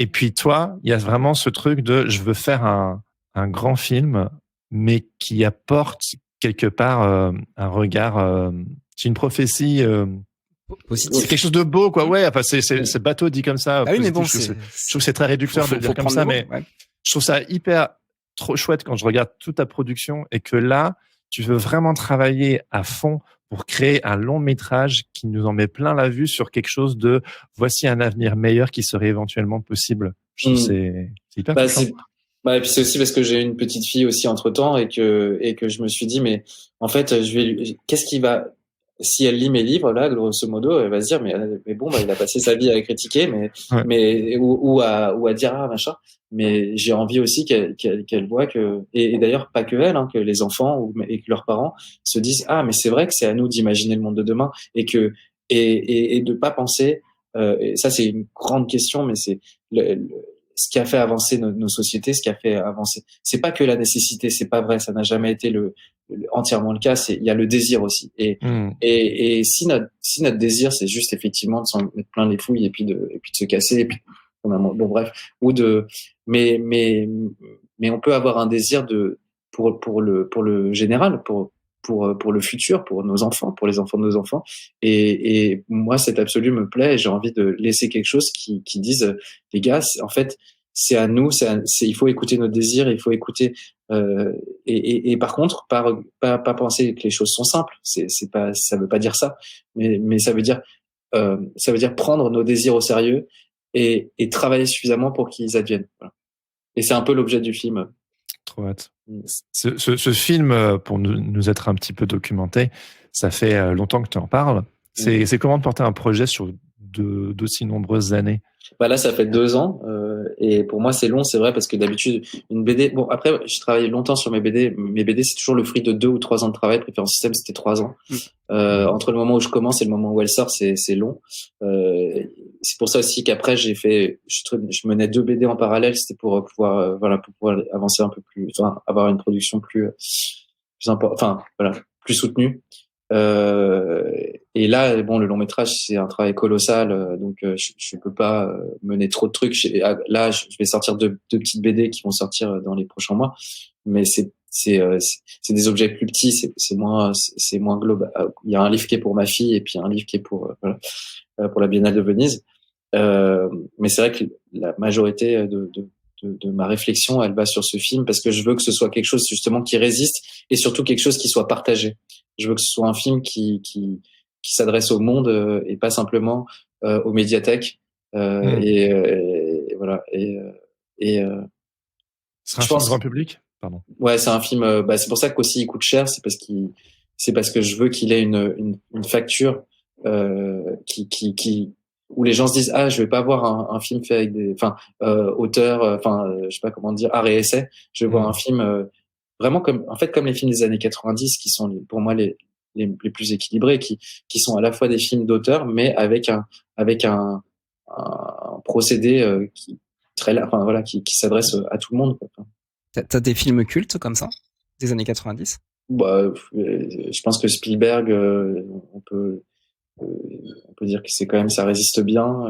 et puis toi, il y a vraiment ce truc de je veux faire un grand film, mais qui apporte quelque part un regard. C'est une prophétie positive. C'est quelque chose de beau, quoi. Ouais, enfin c'est bateau dit comme ça. Ah oui, mais bon, je trouve que c'est très réducteur de le dire comme ça, mais je trouve ça hyper trop chouette quand je regarde toute ta production et que là, tu veux vraiment travailler à fond pour créer un long métrage qui nous en met plein la vue sur quelque chose de voici un avenir meilleur qui serait éventuellement possible. Je trouve c'est hyper touchant. Bah, et puis c'est aussi parce que j'ai une petite fille aussi entre-temps et que je me suis dit, mais en fait, qu'est-ce qui va, si elle lit mes livres, là, grosso modo, elle va se dire, mais bon, bah, il a passé sa vie à critiquer, Ouais. ou à dire, ah, machin. Mais j'ai envie aussi qu'elle voit et d'ailleurs, pas que elle, hein, que les enfants et que leurs parents se disent, ah, mais c'est vrai que c'est à nous d'imaginer le monde de demain et de pas penser, et ça, c'est une grande question, mais c'est ce qui a fait avancer nos sociétés, ce qui a fait avancer. C'est pas que la nécessité, c'est pas vrai, ça n'a jamais été entièrement le cas. Il y a le désir aussi. Et si notre désir, c'est juste effectivement de s'en mettre plein les fouilles et puis de se casser et puis bon bref, ou de, mais on peut avoir un désir pour le général, pour le futur, pour nos enfants, pour les enfants de nos enfants. Et moi, cet absolu me plaît. Et j'ai envie de laisser quelque chose qui dise, les gars, en fait, c'est à nous. Il faut écouter nos désirs. Il faut écouter. Et par contre, pas penser que les choses sont simples. C'est pas. Ça veut pas dire ça. Mais ça veut dire prendre nos désirs au sérieux et travailler suffisamment pour qu'ils adviennent. Voilà. Et c'est un peu l'objet du film. Trop hâte. Ce film, pour nous être un petit peu documenté, ça fait longtemps que tu en parles. C'est comment de porter un projet sur d'aussi nombreuses années? Bah là, ça fait 2 ans, et pour moi, c'est long, c'est vrai, parce que d'habitude, une BD. Bon, après, j'ai travaillé longtemps sur mes BD. Mes BD, c'est toujours le fruit de 2 ou 3 ans de travail. Préférence Système, c'était 3 ans. Entre le moment où je commence et le moment où elle sort, c'est long. C'est pour ça aussi qu'après, je menais 2 BD en parallèle. C'était pour pouvoir, pour pouvoir avancer un peu plus, enfin, avoir une production plus importante, enfin, voilà, plus soutenue. Et là, bon, le long métrage, c'est un travail colossal, donc je peux pas mener trop de trucs. Là, je vais sortir deux petites BD qui vont sortir dans les prochains mois, mais c'est des objets plus petits, c'est moins global. Il y a un livre qui est pour ma fille et puis un livre qui est pour la Biennale de Venise. Mais c'est vrai que la majorité de ma réflexion, elle va sur ce film parce que je veux que ce soit quelque chose justement qui résiste et surtout quelque chose qui soit partagé. Je veux que ce soit un film qui s'adresse au monde et pas simplement aux médiathèques. Et voilà. Ce sera un film grand public? Pardon. Ouais, c'est un film. C'est pour ça qu'aussi il coûte cher. C'est parce que je veux qu'il ait une facture où les gens se disent, ah, je vais pas voir un film fait avec auteurs, je sais pas comment dire, art et essai. Je vais voir un film vraiment comme les films des années 90 qui sont pour moi les plus équilibrés, qui sont à la fois des films d'auteur mais avec un procédé qui s'adresse à tout le monde, quoi. T'as des films cultes comme ça des années 90? Je pense que Spielberg, on peut dire que c'est quand même, ça résiste bien.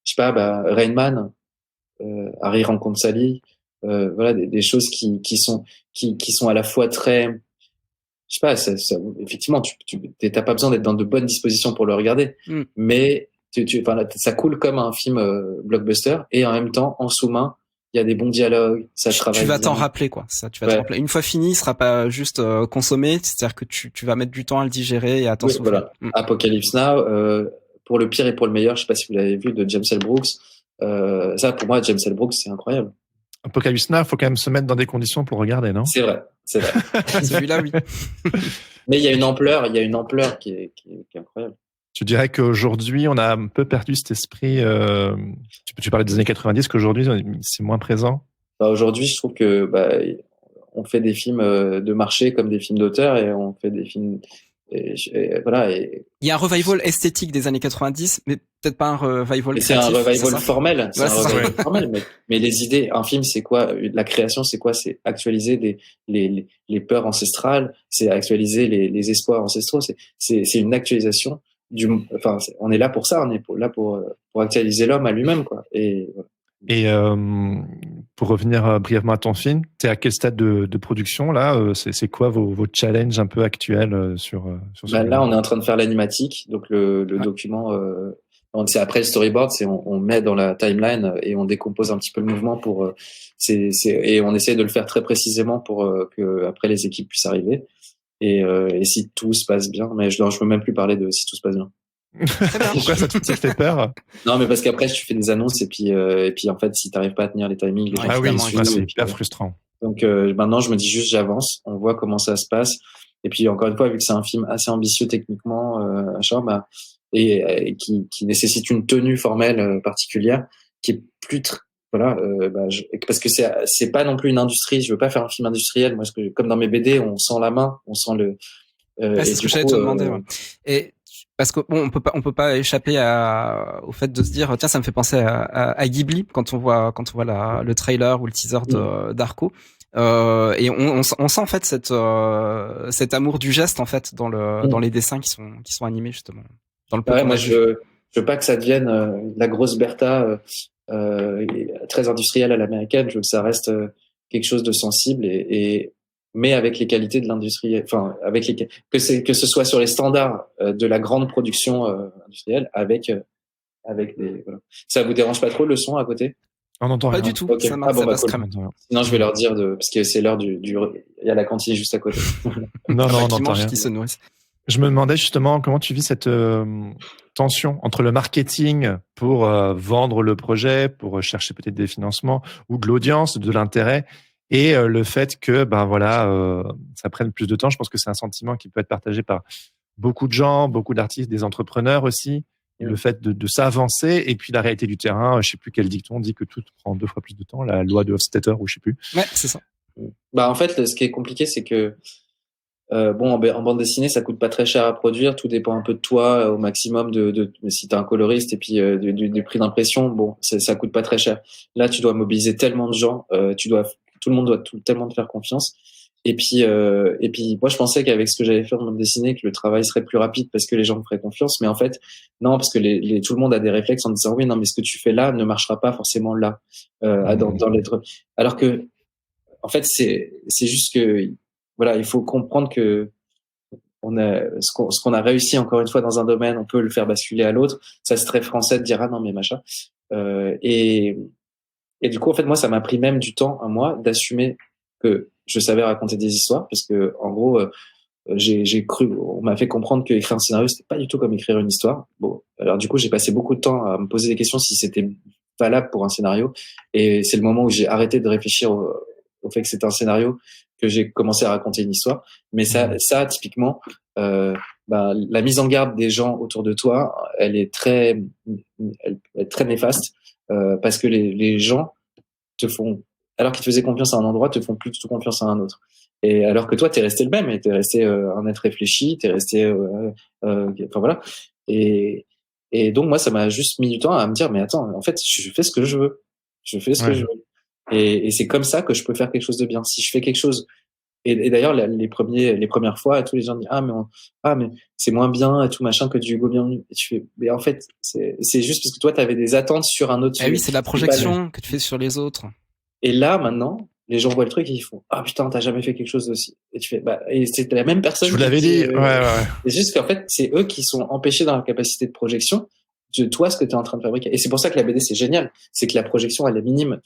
Je sais pas, Rain Man, Harry rencontre Sally, voilà, des choses qui sont à la fois très, je sais pas, effectivement, t'as pas besoin d'être dans de bonnes dispositions pour le regarder, mais ça coule comme un film blockbuster, et en même temps, en sous-main, il y a des bons dialogues, ça travaille. Tu vas bien. t'en rappeler, quoi. Ça, tu vas t'en rappeler. Une fois fini, il sera pas juste consommé, c'est-à-dire que tu vas mettre du temps à le digérer et à t'en souvenir. Voilà. Apocalypse Now, pour le pire et pour le meilleur, je sais pas si vous l'avez vu, de James L. Brooks. Ça, pour moi, James L. Brooks, c'est incroyable. Apocalypse Now, faut quand même se mettre dans des conditions pour regarder, non? C'est vrai. Celui-là, oui. Mais il y a une ampleur qui est incroyable. Tu dirais qu'aujourd'hui, on a un peu perdu cet esprit. Tu parlais des années 90, qu'aujourd'hui, c'est moins présent. Aujourd'hui, je trouve que on fait des films de marché comme des films d'auteur, et on fait des films. Voilà. Il y a un revival esthétique des années 90, mais peut-être pas un revival créatif. C'est un revival formel. C'est un revival formel. Mais les idées, un film, c'est quoi? La création, c'est quoi? C'est actualiser les peurs ancestrales, c'est actualiser les espoirs ancestraux. C'est une actualisation on est là pour ça. On est là pour actualiser l'homme à lui-même, quoi. Et pour revenir brièvement à ton film, t'es à quel stade de production là? C'est quoi vos challenges un peu actuels sur ce là, on est en train de faire l'animatique, donc le document. C'est après le storyboard, on met dans la timeline et on décompose un petit peu le mouvement et on essaie de le faire très précisément pour que après les équipes puissent arriver. Et si tout se passe bien, mais je veux même plus parler de si tout se passe bien. Pourquoi ça te fait peur? Non, mais parce qu'après, tu fais des annonces et puis en fait, si t'arrives pas à tenir les timings, les gens Ah oui, suivent, c'est et puis, hyper frustrant. Donc maintenant, je me dis juste, j'avance, on voit comment ça se passe. Et puis encore une fois, vu que c'est un film assez ambitieux techniquement, bah, et qui nécessite une tenue formelle particulière, qui est plus voilà, bah, parce que c'est pas non plus une industrie. Je veux pas faire un film industriel. Moi, comme dans mes BD, on sent la main, on sent le. C'est ce que j'allais te demander. Ouais. Et parce que bon, on peut pas échapper au fait de se dire tiens, ça me fait penser à Ghibli quand on voit le trailer ou le teaser d'Arco. Et on sent en fait cet amour du geste en fait dans les dessins qui sont animés justement. Dans le moi je veux pas que ça devienne la grosse Bertha très industrielle à l'américaine. Je veux que ça reste quelque chose de sensible mais avec les qualités de l'industrie, enfin que ce soit sur les standards de la grande production industrielle avec des voilà. Ça vous dérange pas trop le son à côté? On n'entend pas rien. du tout. Okay. Ça marche, ça passe crème. Sinon je vais leur dire parce que c'est l'heure il y a la cantine juste à côté. non, on n'entend rien. Qui se nourrissent. Je me demandais justement comment tu vis cette tension entre le marketing pour vendre le projet, pour chercher peut-être des financements ou de l'audience, de l'intérêt, et le fait que ça prenne plus de temps. Je pense que c'est un sentiment qui peut être partagé par beaucoup de gens, beaucoup d'artistes, des entrepreneurs aussi. Et le fait de s'avancer, et puis la réalité du terrain, je sais plus quel dicton dit que tout prend 2 fois plus de temps, la loi de Hofstadter ou je sais plus. Ouais, c'est ça. Bah en fait, ce qui est compliqué, c'est que en bande dessinée, ça coûte pas très cher à produire. Tout dépend un peu de toi, au maximum si t'es un coloriste et puis du prix d'impression. Bon, ça coûte pas très cher. Là, tu dois mobiliser tellement de gens, tout le monde doit tellement te faire confiance. Et puis moi, je pensais qu'avec ce que j'avais fait en bande dessinée, que le travail serait plus rapide parce que les gens me feraient confiance. Mais en fait, non, parce que tout le monde a des réflexes en disant oui, non, mais ce que tu fais là ne marchera pas forcément là, dans l'être. Alors que, en fait, c'est juste que voilà, il faut comprendre que ce qu'on a réussi encore une fois dans un domaine, on peut le faire basculer à l'autre. Ça c'est très français de dire ah non mais machin. Et du coup en fait moi ça m'a pris même du temps un mois d'assumer que je savais raconter des histoires parce que en gros j'ai cru, on m'a fait comprendre que écrire un scénario c'était pas du tout comme écrire une histoire. Bon alors du coup j'ai passé beaucoup de temps à me poser des questions si c'était valable pour un scénario et c'est le moment où j'ai arrêté de réfléchir au fait que c'était un scénario que j'ai commencé à raconter une histoire. Mais ça typiquement, la mise en garde des gens autour de toi, elle est très néfaste parce que les gens te font, alors qu'ils te faisaient confiance à un endroit, te font plus du tout confiance à un autre. Et alors que toi, t'es resté le même, et t'es resté un être réfléchi, t'es resté, enfin voilà. Et donc moi, ça m'a juste mis du temps à me dire, mais attends, en fait, je fais ce que je veux. Je fais ce que je veux. Et c'est comme ça que je peux faire quelque chose de bien. Si je fais quelque chose, et d'ailleurs les premières fois, tous les gens disent mais c'est moins bien et tout machin que du Hugo Bienvenu. Et tu fais, mais en fait c'est juste parce que toi t'avais des attentes sur un autre. Ah oui, c'est la projection que tu fais sur les autres. Et là maintenant, les gens voient le truc et ils font putain t'as jamais fait quelque chose aussi. Et tu fais et c'est la même personne. Je vous l'avais dit. Ouais. C'est juste qu'en fait c'est eux qui sont empêchés dans leur capacité de projection de toi ce que tu es en train de fabriquer. Et c'est pour ça que la BD c'est génial, c'est que la projection elle est minime.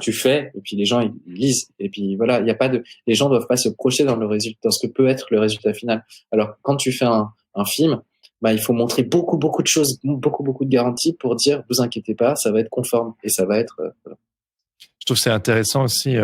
Tu fais et puis les gens ils lisent et puis voilà, il y a pas les gens doivent pas se projeter dans le résultat, dans ce que peut être le résultat final. Alors quand tu fais un film, il faut montrer beaucoup de choses, beaucoup de garanties pour dire vous inquiétez pas, ça va être conforme et ça va être voilà. Je trouve que c'est intéressant aussi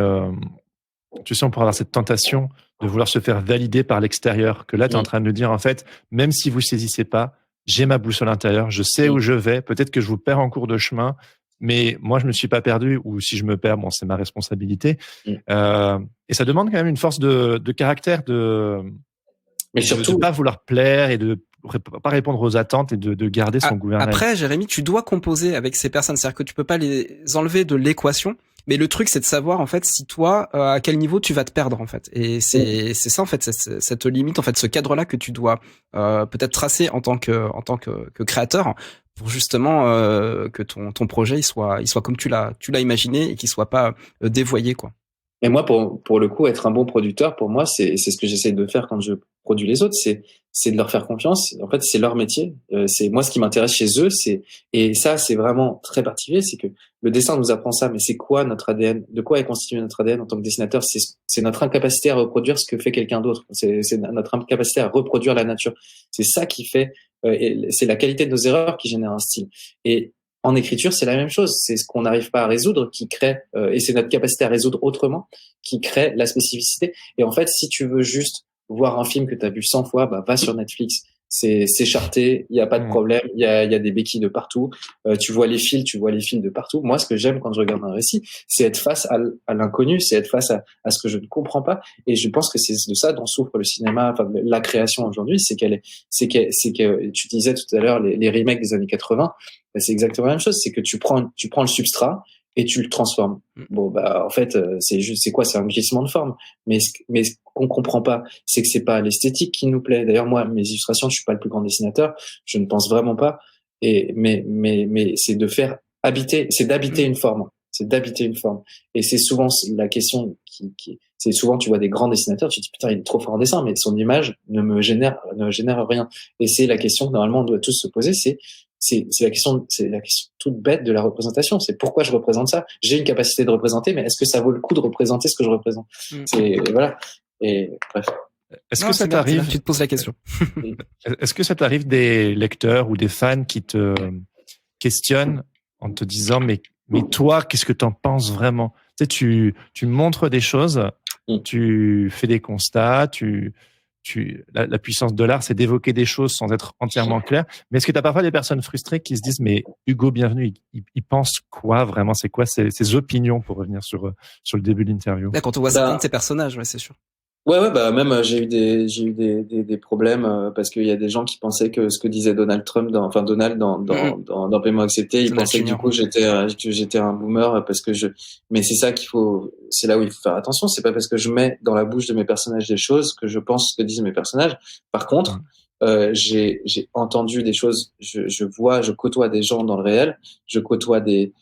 tu sais, on pourrait avoir cette tentation de vouloir se faire valider par l'extérieur, que là tu es en train de nous dire en fait, même si vous saisissez pas, j'ai ma boussole intérieure, je sais où je vais, peut-être que je vous perds en cours de chemin, mais moi je me suis pas perdu, ou si je me perds, bon c'est ma responsabilité. Et ça demande quand même une force de caractère, mais surtout de pas vouloir plaire et de pas répondre aux attentes et de garder son gouvernement. Après, Jérémy, tu dois composer avec ces personnes, c'est-à-dire que tu peux pas les enlever de l'équation. Mais le truc, c'est de savoir en fait si toi, à quel niveau tu vas te perdre en fait. Et c'est ça en fait, cette limite, en fait, ce cadre-là que tu dois peut-être tracer en tant que créateur pour justement que ton projet il soit comme tu l'as imaginé et qu'il soit pas dévoyé quoi. Mais moi, pour le coup, être un bon producteur, pour moi, c'est ce que j'essaie de faire quand je produis les autres, c'est de leur faire confiance. En fait, c'est leur métier. C'est moi ce qui m'intéresse chez eux, et ça, c'est vraiment très particulier, c'est que le dessin nous apprend ça. Mais c'est quoi notre ADN? De quoi est constitué notre ADN en tant que dessinateur? C'est notre incapacité à reproduire ce que fait quelqu'un d'autre. C'est notre incapacité à reproduire la nature. C'est ça qui fait, et c'est la qualité de nos erreurs qui génère un style. Et en écriture, c'est la même chose. C'est ce qu'on n'arrive pas à résoudre qui crée, et c'est notre capacité à résoudre autrement qui crée la spécificité. Et en fait, si tu veux juste voir un film que tu as vu 100 fois, bah, va sur Netflix. C'est charté, il n'y a pas de problème, il y a des béquilles de partout. Tu vois les fils de partout. Moi, ce que j'aime quand je regarde un récit, c'est être face à l'inconnu, c'est être face à ce que je ne comprends pas. Et je pense que c'est de ça dont souffre le cinéma, enfin la création aujourd'hui, c'est que tu disais tout à l'heure les remakes des années 80, bah, c'est exactement la même chose. C'est que tu prends le substrat et tu le transformes. Bon, bah, en fait, c'est quoi? C'est un glissement de forme. Mais ce qu'on comprend pas, c'est que c'est pas l'esthétique qui nous plaît. D'ailleurs, moi, mes illustrations, je suis pas le plus grand dessinateur. Je ne pense vraiment pas. Mais c'est de faire habiter, c'est d'habiter une forme. C'est d'habiter une forme. Et c'est souvent la question c'est souvent, tu vois des grands dessinateurs, tu te dis, putain, il est trop fort en dessin, mais son image ne génère rien. Et c'est la question que normalement on doit tous se poser, c'est la question toute bête de la représentation. C'est pourquoi je représente ça. J'ai une capacité de représenter, mais est-ce que ça vaut le coup de représenter ce que je représente? Voilà. Et bref. Est-ce que ça t'arrive? Tu te poses la question. Est-ce que ça t'arrive des lecteurs ou des fans qui te questionnent en te disant, mais toi, qu'est-ce que t'en penses vraiment? Tu sais, tu montres des choses, tu fais des constats, la puissance de l'art, c'est d'évoquer des choses sans être entièrement clair. Mais est-ce que tu as parfois des personnes frustrées qui se disent, mais Hugo, bienvenue, il pense quoi vraiment? C'est quoi ses opinions, pour revenir sur le début de l'interview? Là, quand on voit certains de ces personnages, ouais, c'est sûr. Ouais, bah même j'ai eu des problèmes parce qu'il y a des gens qui pensaient que ce que disait Donald Trump dans Paiement accepté, ils pensaient que du coup j'étais un boomer parce que mais c'est ça c'est là où il faut faire attention. C'est pas parce que je mets dans la bouche de mes personnages des choses que je pense ce que disent mes personnages. Par contre, j'ai entendu des choses, je côtoie des gens dans le réel, je côtoie des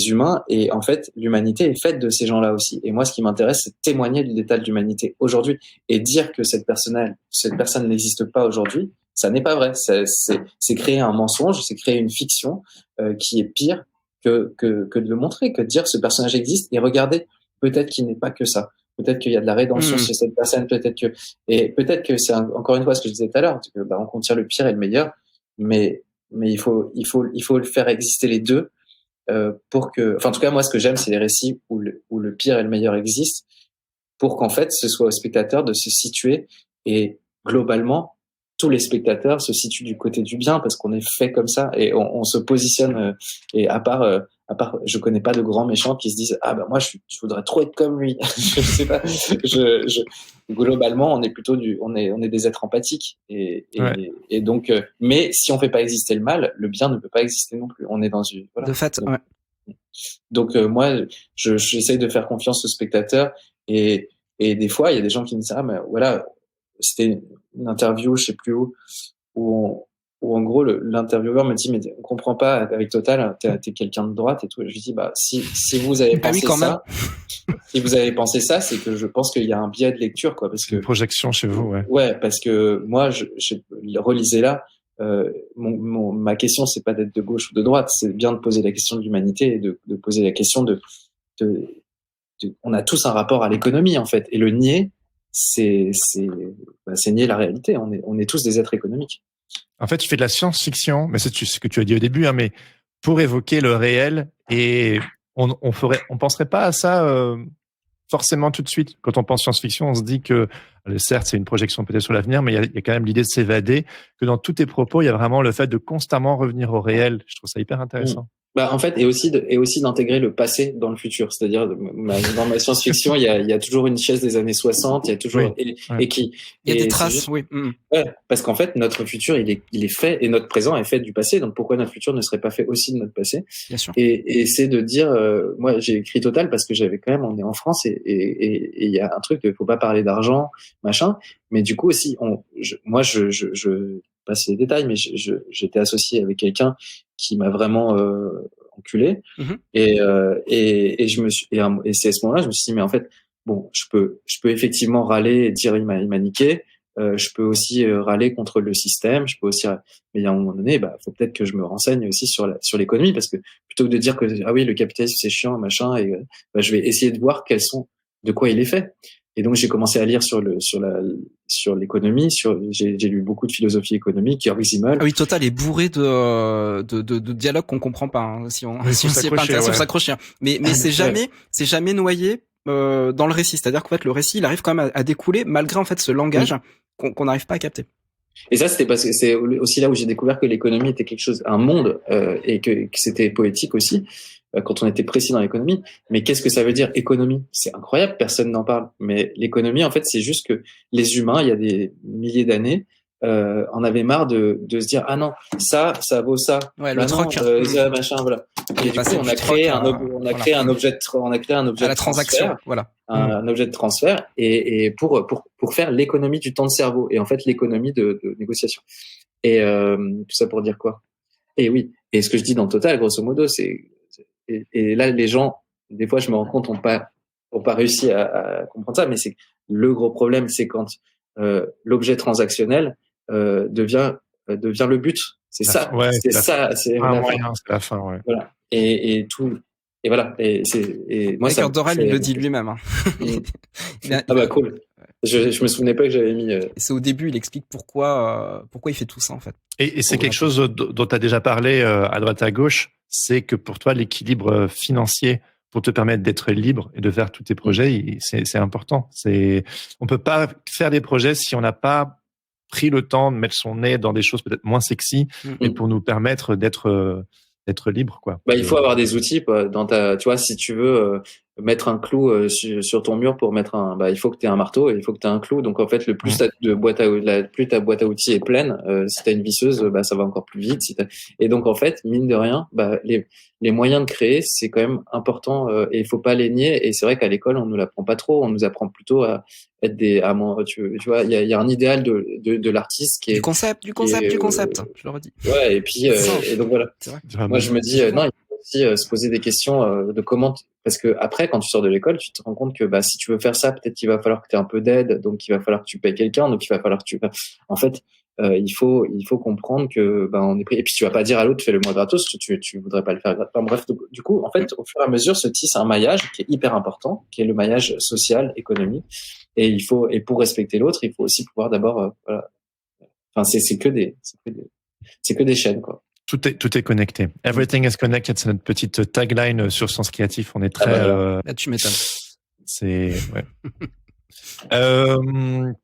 humains, et en fait l'humanité est faite de ces gens-là aussi, et moi ce qui m'intéresse, c'est témoigner du détail d'humanité aujourd'hui, et dire que cette personne n'existe pas aujourd'hui, ça n'est pas vrai. C'est créer un mensonge, c'est créer une fiction qui est pire que de le montrer, que de dire ce personnage existe, et regardez, peut-être qu'il n'est pas que ça, peut-être qu'il y a de la rédemption chez cette personne, peut-être que c'est encore une fois ce que je disais tout à l'heure, que on contient le pire et le meilleur, mais il faut le faire exister les deux, pour que, enfin, en tout cas, moi, ce que j'aime, c'est les récits où le pire et le meilleur existent, pour qu'en fait, ce soit au spectateur de se situer, et globalement, tous les spectateurs se situent du côté du bien, parce qu'on est fait comme ça, et on se positionne, et à part, je connais pas de grands méchants qui se disent, ah ben moi, je voudrais trop être comme lui. Je sais pas. Globalement, on est plutôt on est des êtres empathiques, et donc, mais si on fait pas exister le mal, le bien ne peut pas exister non plus. On est dans une, voilà. De fait, donc, ouais. Donc moi, j'essaye de faire confiance aux spectateurs, et des fois, il y a des gens qui me disent, ah mais voilà, c'était une interview, je sais plus où en gros l'intervieweur me dit, mais on comprend pas, avec Total, t'es quelqu'un de droite et tout. Et je lui dis, bah si vous avez pensé ça, si vous avez pensé ça, c'est que je pense qu'il y a un biais de lecture, quoi, parce que une projection chez vous, ouais. Ouais, parce que moi, relisez là. Ma question, c'est pas d'être de gauche ou de droite, c'est bien de poser la question de l'humanité, et de poser la question on a tous un rapport à l'économie, en fait, et le nier, c'est nier la réalité. On est tous des êtres économiques. En fait, tu fais de la science-fiction, mais c'est ce que tu as dit au début, hein, mais pour évoquer le réel, et on penserait pas à ça forcément tout de suite. Quand on pense science-fiction, on se dit que, certes, c'est une projection peut-être sur l'avenir, mais il y a quand même l'idée de s'évader, que dans tous tes propos, il y a vraiment le fait de constamment revenir au réel. Je trouve ça hyper intéressant. Bah, en fait, et aussi d'intégrer le passé dans le futur. C'est-à-dire, dans ma science-fiction, il y a toujours une chaise des années 60, il y a toujours, il y a des traces, oui. Ouais, parce qu'en fait, notre futur, il est fait, et notre présent est fait du passé. Donc, pourquoi notre futur ne serait pas fait aussi de notre passé? Bien sûr. Et c'est de dire, moi, j'ai écrit Total parce que j'avais quand même, on est en France, et il y a un truc, il faut pas parler d'argent, machin. Mais du coup aussi, je passe les détails, mais j'étais associé avec quelqu'un qui m'a vraiment enculé. Et je me suis, et c'est à ce moment-là, je me suis dit, mais en fait, bon, je peux effectivement râler et dire, il m'a niqué. Je peux aussi râler contre le système. Je peux aussi, mais à un moment donné, faut peut-être que je me renseigne aussi sur l'économie, parce que plutôt que de dire que ah oui, le capitalisme c'est chiant, machin, et je vais essayer de voir de quoi il est fait. Et donc j'ai commencé à lire sur l'économie, j'ai lu beaucoup de philosophie économique, Jörg Simmel. Ah oui, Total est bourré de dialogues qu'on comprend pas, hein, si on s'y est pas intéressé, on s'accroche. Mais c'est jamais noyé dans le récit. C'est-à-dire qu'en fait le récit il arrive quand même à découler malgré en fait ce langage qu'on n'arrive pas à capter. Et ça, c'était parce que c'est aussi là où j'ai découvert que l'économie était quelque chose, un monde, et que c'était poétique aussi, quand on était précis dans l'économie. Mais qu'est-ce que ça veut dire, économie? C'est incroyable, personne n'en parle. Mais l'économie, en fait, c'est juste que les humains, il y a des milliers d'années, en avaient marre de se dire, ah non, ça vaut ça. Ouais, le troc. Ça, machin, voilà. Et du coup, on a créé un objet à la transaction, voilà. Un objet de transfert, et pour faire l'économie du temps de cerveau, et en fait l'économie de négociation. Et tout ça pour dire quoi? Et oui, et ce que je dis dans Total, grosso modo, et là les gens, des fois je me rends compte, ont pas réussi à comprendre ça, mais c'est le gros problème, c'est quand l'objet transactionnel devient le but. C'est ça, ouais, c'est ça, c'est la fin, ouais. Voilà. Et tout. Et voilà. Et moi, ça. Dorel, il le dit lui-même. Hein. Cool. Je me souvenais pas que j'avais mis. C'est au début, il explique pourquoi il fait tout ça en fait. Et c'est quelque chose dont tu as déjà parlé à droite à gauche, c'est que pour toi l'équilibre financier pour te permettre d'être libre et de faire tous tes projets, c'est important. On peut pas faire des projets si on n'a pas pris le temps de mettre son nez dans des choses peut-être moins sexy, mais pour nous permettre d'être libre, quoi. Il faut avoir des outils tu vois, si tu veux mettre un clou sur ton mur pour mettre il faut que tu aies un marteau et il faut que tu aies un clou. Donc en fait, le plus plus ta boîte à outils est pleine, si tu as une visseuse, ça va encore plus vite. Et donc en fait, mine de rien, les moyens de créer, c'est quand même important, et il faut pas les nier. Et c'est vrai qu'à l'école, on nous l'apprend pas trop, on nous apprend plutôt à être tu vois, il y a un idéal de l'artiste qui est du concept, je le redis. Ouais, et puis et donc voilà. Moi je me dis non, il faut aussi se poser des questions de comment, parce que après quand tu sors de l'école, tu te rends compte que si tu veux faire ça, peut-être qu'il va falloir que tu aies un peu d'aide, donc il va falloir que tu payes quelqu'un, donc il va falloir que en fait il faut comprendre que on est pris, et puis tu vas pas dire à l'autre fais le moi gratos, tu voudrais pas le faire. Enfin, bref, du coup en fait au fur et à mesure se tisse un maillage qui est hyper important, qui est le maillage social, économique, et pour respecter l'autre, il faut aussi pouvoir d'abord voilà. Enfin c'est que des chaînes, quoi. Tout est connecté. Everything is connected. C'est notre petite tagline sur Sens Créatif. On est très. Là, tu m'étonnes. C'est ouais.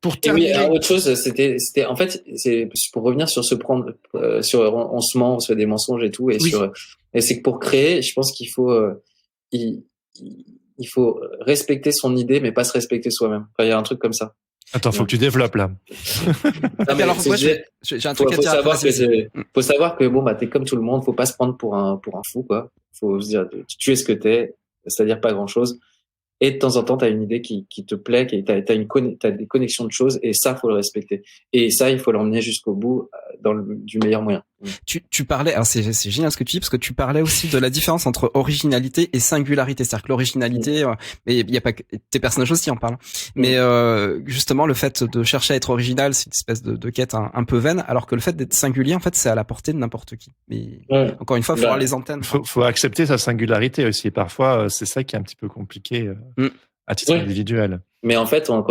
Pour terminer. Et oui, autre chose, c'était en fait, c'est pour revenir sur on se ment, on se fait des mensonges et tout, et c'est que pour créer, je pense qu'il faut il faut respecter son idée, mais pas se respecter soi-même. Enfin, il y a un truc comme ça. Attends, faut que tu développes là. Non, mais alors moi, j'ai un truc à dire. Faut savoir que t'es comme tout le monde, faut pas se prendre pour un fou, quoi. Faut se dire, tu es ce que t'es, c'est-à-dire pas grand-chose. Et de temps en temps, t'as une idée qui te plaît, t'as des connexions de choses, et ça, faut le respecter. Et ça, il faut l'emmener jusqu'au bout, du meilleur moyen. Tu parlais, alors c'est génial ce que tu dis, parce que tu parlais aussi de la différence entre originalité et singularité. C'est-à-dire que l'originalité, mais il y a pas que tes personnages aussi en parlent. Mais justement, le fait de chercher à être original, c'est une espèce de quête un peu vaine, alors que le fait d'être singulier, en fait, c'est à la portée de n'importe qui. Mais encore une fois, il faut avoir les antennes. Faut accepter sa singularité aussi. Parfois, c'est ça qui est un petit peu compliqué à titre individuel. Mais en fait, on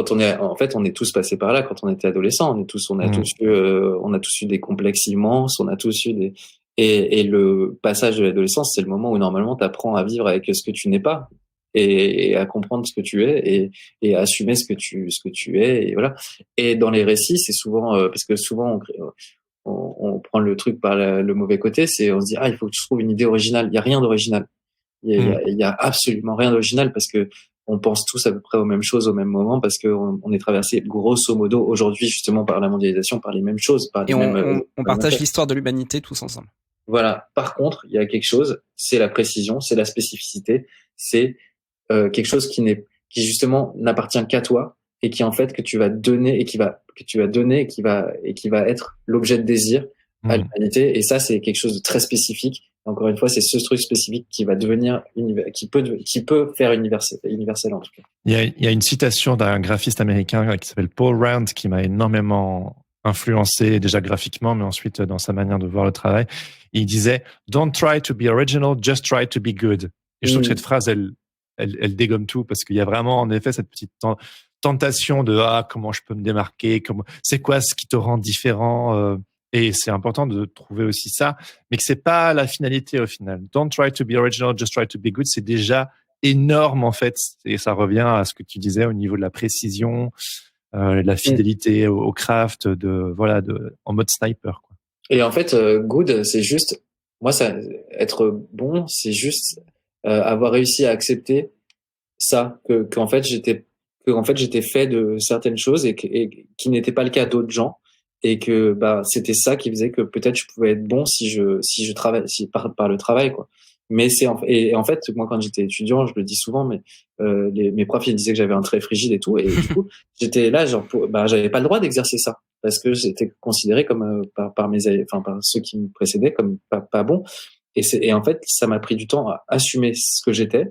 est tous passés par là quand on était adolescent. On a tous eu des complexes immenses, on a tous eu et le passage de l'adolescence, c'est le moment où normalement t'apprends à vivre avec ce que tu n'es pas et à comprendre ce que tu es et à assumer ce que tu es, et voilà. Et dans les récits, c'est souvent parce que souvent on prend le truc par le mauvais côté, c'est on se dit il faut que tu trouves une idée originale. Il y a rien d'original. Il y a absolument rien d'original, parce que on pense tous à peu près aux mêmes choses au même moment, parce que on est traversé grosso modo aujourd'hui justement par la mondialisation, par les mêmes choses, par les mêmes. On partage l'histoire de l'humanité tous ensemble. Voilà. Par contre, il y a quelque chose, c'est la précision, c'est la spécificité, c'est quelque chose qui justement n'appartient qu'à toi, et qui en fait que tu vas donner et qui va être l'objet de désir à l'humanité. Et ça, c'est quelque chose de très spécifique. Encore une fois, c'est ce truc spécifique qui va devenir qui peut faire universel en tout cas. Il y a une citation d'un graphiste américain qui s'appelle Paul Rand qui m'a énormément influencé déjà graphiquement, mais ensuite dans sa manière de voir le travail. Il disait "Don't try to be original, just try to be good." Et je trouve que cette phrase, elle dégomme tout parce qu'il y a vraiment en effet cette petite tentation de comment je peux me démarquer, c'est quoi ce qui te rend différent. Et c'est important de trouver aussi ça, mais que c'est pas la finalité au final. Don't try to be original, just try to be good. C'est déjà énorme en fait, et ça revient à ce que tu disais au niveau de la précision, la fidélité au craft, en mode sniper, quoi. Et en fait, good, c'est juste, moi, être bon, c'est juste avoir réussi à accepter ça, qu'en fait j'étais fait de certaines choses et qui n'était pas le cas d'autres gens. Et que c'était ça qui faisait que peut-être je pouvais être bon si je travaille par le travail, quoi. Mais en fait moi quand j'étais étudiant, je le dis souvent, mais mes profs ils disaient que j'avais un trait frigide et tout, et du coup j'étais là j'avais pas le droit d'exercer ça parce que j'étais considéré comme par ceux qui me précédaient comme pas bon, et en fait ça m'a pris du temps à assumer ce que j'étais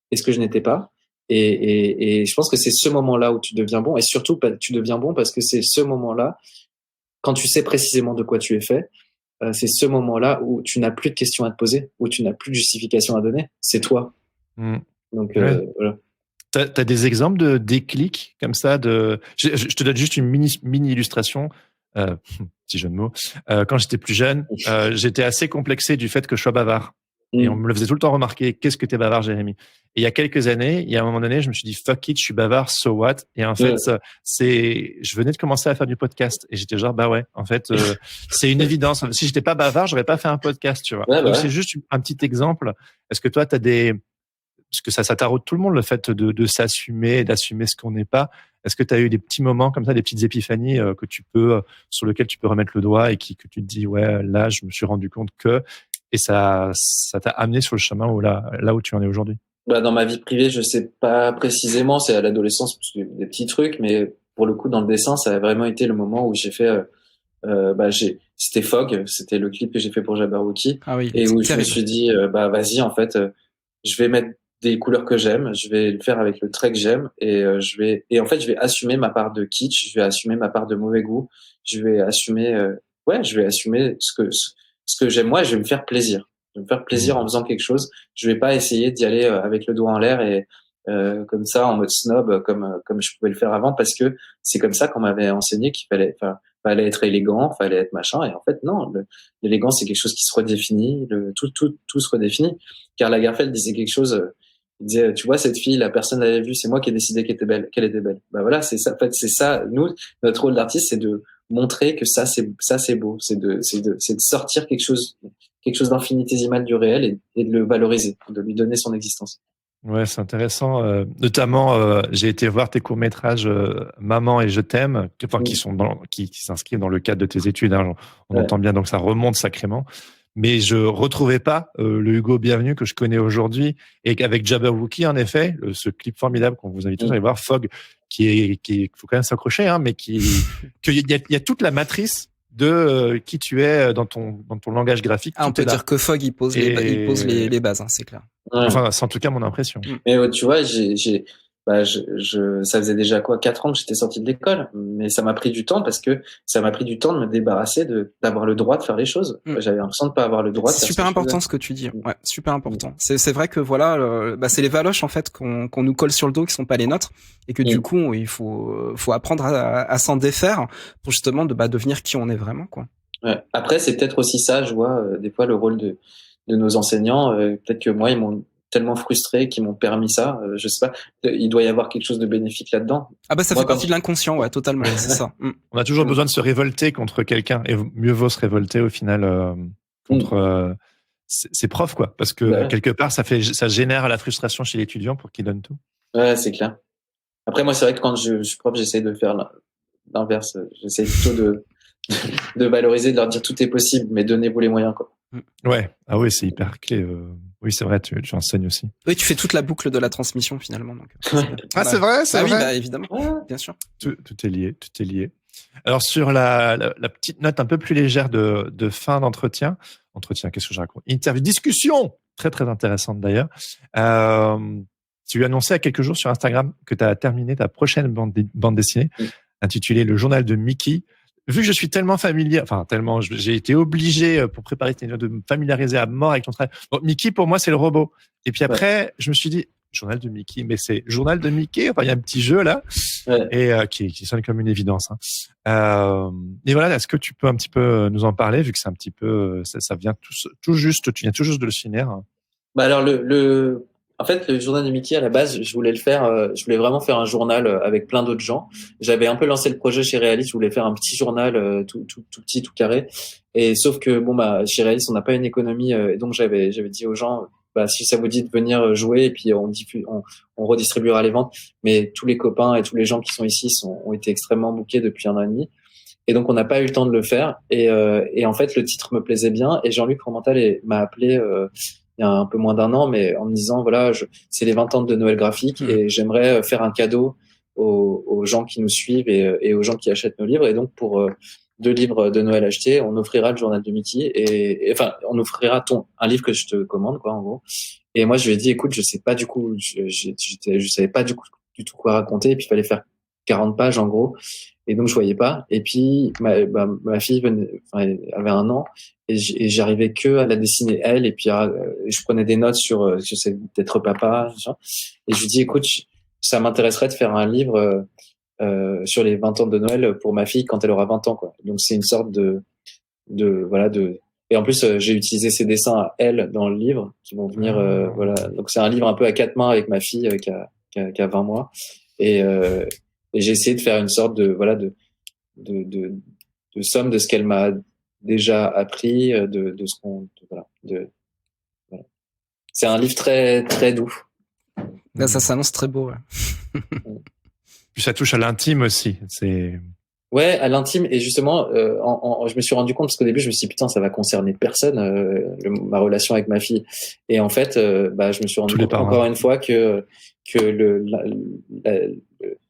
et ce que je n'étais pas. Et je pense que c'est ce moment-là où tu deviens bon, et surtout tu deviens bon parce que c'est ce moment-là, quand tu sais précisément de quoi tu es fait, c'est ce moment-là où tu n'as plus de questions à te poser, où tu n'as plus de justification à donner. C'est toi. Donc, voilà. T'as des exemples de déclics comme ça je te donne juste une mini illustration. Petit jeu de mots. Quand j'étais plus jeune, j'étais assez complexé du fait que je sois bavard. Et on me le faisait tout le temps remarquer. Qu'est-ce que t'es bavard, Jérémy? Et il y a quelques années, il y a un moment donné, je me suis dit fuck it, je suis bavard, so what? Et en fait, je venais de commencer à faire du podcast et j'étais genre ouais, en fait, c'est une évidence. Si j'étais pas bavard, j'aurais pas fait un podcast, tu vois. Donc c'est juste un petit exemple. Est-ce que toi, parce que ça taraude tout le monde, le fait de s'assumer, d'assumer ce qu'on n'est pas. Est-ce que tu as eu des petits moments comme ça, des petites épiphanies sur lesquelles tu peux remettre le doigt et que tu te dis ouais, là, je me suis rendu compte que, et ça t'a amené sur le chemin là où tu en es aujourd'hui? Dans ma vie privée, je sais pas précisément, c'est à l'adolescence, des petits trucs, mais pour le coup, dans le dessin, ça a vraiment été le moment où j'ai fait, c'était Fog, c'était le clip que j'ai fait pour Jabberwocky, et où je me suis dit, vas-y, en fait, je vais mettre des couleurs que j'aime, je vais le faire avec le trait que j'aime, et en fait, je vais assumer ma part de kitsch, je vais assumer ma part de mauvais goût, je vais assumer ce que j'aime moi, et je vais me faire plaisir. Je vais me faire plaisir en faisant quelque chose. Je vais pas essayer d'y aller avec le doigt en l'air et comme ça en mode snob comme je pouvais le faire avant, parce que c'est comme ça qu'on m'avait enseigné qu'il fallait être élégant, fallait être machin, et en fait non, l'élégance c'est quelque chose qui se redéfinit, tout se redéfinit. Karl Lagerfeld disait quelque chose, il disait tu vois cette fille, la personne l'avait vue, c'est moi qui ai décidé qu'elle était belle. Voilà, c'est ça, en fait c'est ça, nous notre rôle d'artiste c'est de montrer que ça c'est beau, c'est de sortir quelque chose d'infinitésimal du réel et de le valoriser, de lui donner son existence. Ouais, c'est intéressant. Notamment, j'ai été voir tes courts-métrages Maman et Je t'aime, qui s'inscrivent dans le cadre de tes études. Hein, on entend bien, donc ça remonte sacrément. Mais je retrouvais pas le Hugo Bienvenu que je connais aujourd'hui, et qu'avec Jabberwocky, en effet, ce clip formidable qu'on vous invite tous à aller voir, Fog, qui faut quand même s'accrocher, hein, mais qu'il y a toute la matrice de qui tu es dans ton langage graphique. On peut dire que Fog il pose les bases, hein, c'est clair. Enfin, c'est en tout cas mon impression. Mais tu vois, ça faisait déjà 4 ans que j'étais sorti de l'école, mais ça m'a pris du temps parce que ça m'a pris du temps de me débarrasser d'avoir le droit de faire les choses. J'avais l'impression de pas avoir le droit de faire. C'est super important ce que tu dis. Ouais, super important. C'est vrai que voilà, c'est les valoches en fait qu'on nous colle sur le dos qui sont pas les nôtres, et que du coup il faut apprendre à s'en défaire pour justement devenir qui on est vraiment, quoi. Ouais. Après c'est peut-être aussi ça, je vois des fois le rôle de nos enseignants, peut-être que moi ils m'ont tellement frustré qu'ils m'ont permis ça, je sais pas, il doit y avoir quelque chose de bénéfique là-dedans. Ça fait partie de l'inconscient, ouais, totalement, c'est ça. On a toujours besoin de se révolter contre quelqu'un, et mieux vaut se révolter au final contre ses profs, quoi, parce que quelque part ça génère la frustration chez l'étudiant pour qu'il donne tout. Ouais, c'est clair. Après moi c'est vrai que quand je suis prof, j'essaie de faire l'inverse, j'essaie plutôt de valoriser, de leur dire tout est possible, mais donnez-vous les moyens, quoi. Ouais, ah oui, c'est hyper clé. Oui, c'est vrai, tu enseignes aussi. Oui, tu fais toute la boucle de la transmission finalement. Donc, c'est vrai, c'est vrai. Oui, bah, évidemment, bien sûr. Tout est lié. Alors sur la petite note un peu plus légère de fin d'entretien, qu'est-ce que je raconte? Interview, discussion, très très intéressante d'ailleurs. Tu as annoncé il y a quelques jours sur Instagram que tu as terminé ta prochaine bande dessinée intitulée Le Journal de Mickey. Vu que je suis tellement familier, j'ai été obligé pour préparer cette vidéo de me familiariser à mort avec ton travail. Bon, Mickey pour moi c'est le robot. Et puis après, je me suis dit Journal de Mickey, mais c'est Journal de Mickey. Enfin, il y a un petit jeu là, et qui sonne comme une évidence. Et voilà, est-ce que tu peux un petit peu nous en parler, vu que c'est un petit peu, ça vient tout juste, tu viens tout juste de le finir. Bah alors en fait, le journal de Mickey à la base, je voulais vraiment faire un journal avec plein d'autres gens. J'avais un peu lancé le projet chez Realis, je voulais faire un petit journal tout petit, tout carré. Et sauf que chez Realis, on n'a pas une économie, et donc j'avais dit aux gens, si ça vous dit de venir jouer, et puis on redistribuera les ventes. Mais tous les copains et tous les gens qui sont ici ont été extrêmement bookés depuis 1 an et demi. Et donc on n'a pas eu le temps de le faire. Et en fait, le titre me plaisait bien. Et Jean-Luc Fromental m'a appelé il y a un peu moins d'1 an, mais en me disant voilà, c'est les 20 ans de Noël graphique et j'aimerais faire un cadeau aux gens qui nous suivent et aux gens qui achètent nos livres. Et donc pour 2 livres de Noël achetés, on offrira le journal de Mickey enfin on offrira un livre que je te commande en gros. Et moi je lui ai dit écoute, je sais pas du coup, je savais pas du tout quoi raconter, et puis il fallait faire 40 pages en gros. Et donc je voyais pas. Et puis ma fille avait 1 an et j'arrivais que à la dessiner elle. Et puis je prenais des notes sur j'essaie d'être papa. Et je lui dis écoute, ça m'intéresserait de faire un livre sur les 20 ans de Noël pour ma fille quand elle aura 20 ans quoi. Donc c'est une sorte de et en plus j'ai utilisé ses dessins à elle dans le livre qui vont venir voilà. Donc c'est un livre un peu à 4 mains avec ma fille qui a 20 mois et j'ai essayé de faire une sorte de somme de ce qu'elle m'a déjà appris, de ce qu'on, voilà. C'est un livre très, très doux. Là, ça s'annonce très beau, ouais. Puis ça touche à l'intime aussi. Ouais, à l'intime. Et justement, je me suis rendu compte, parce qu'au début, je me suis dit, putain, ça va concerner personne, ma relation avec ma fille. Et en fait, je me suis rendu compte encore une fois que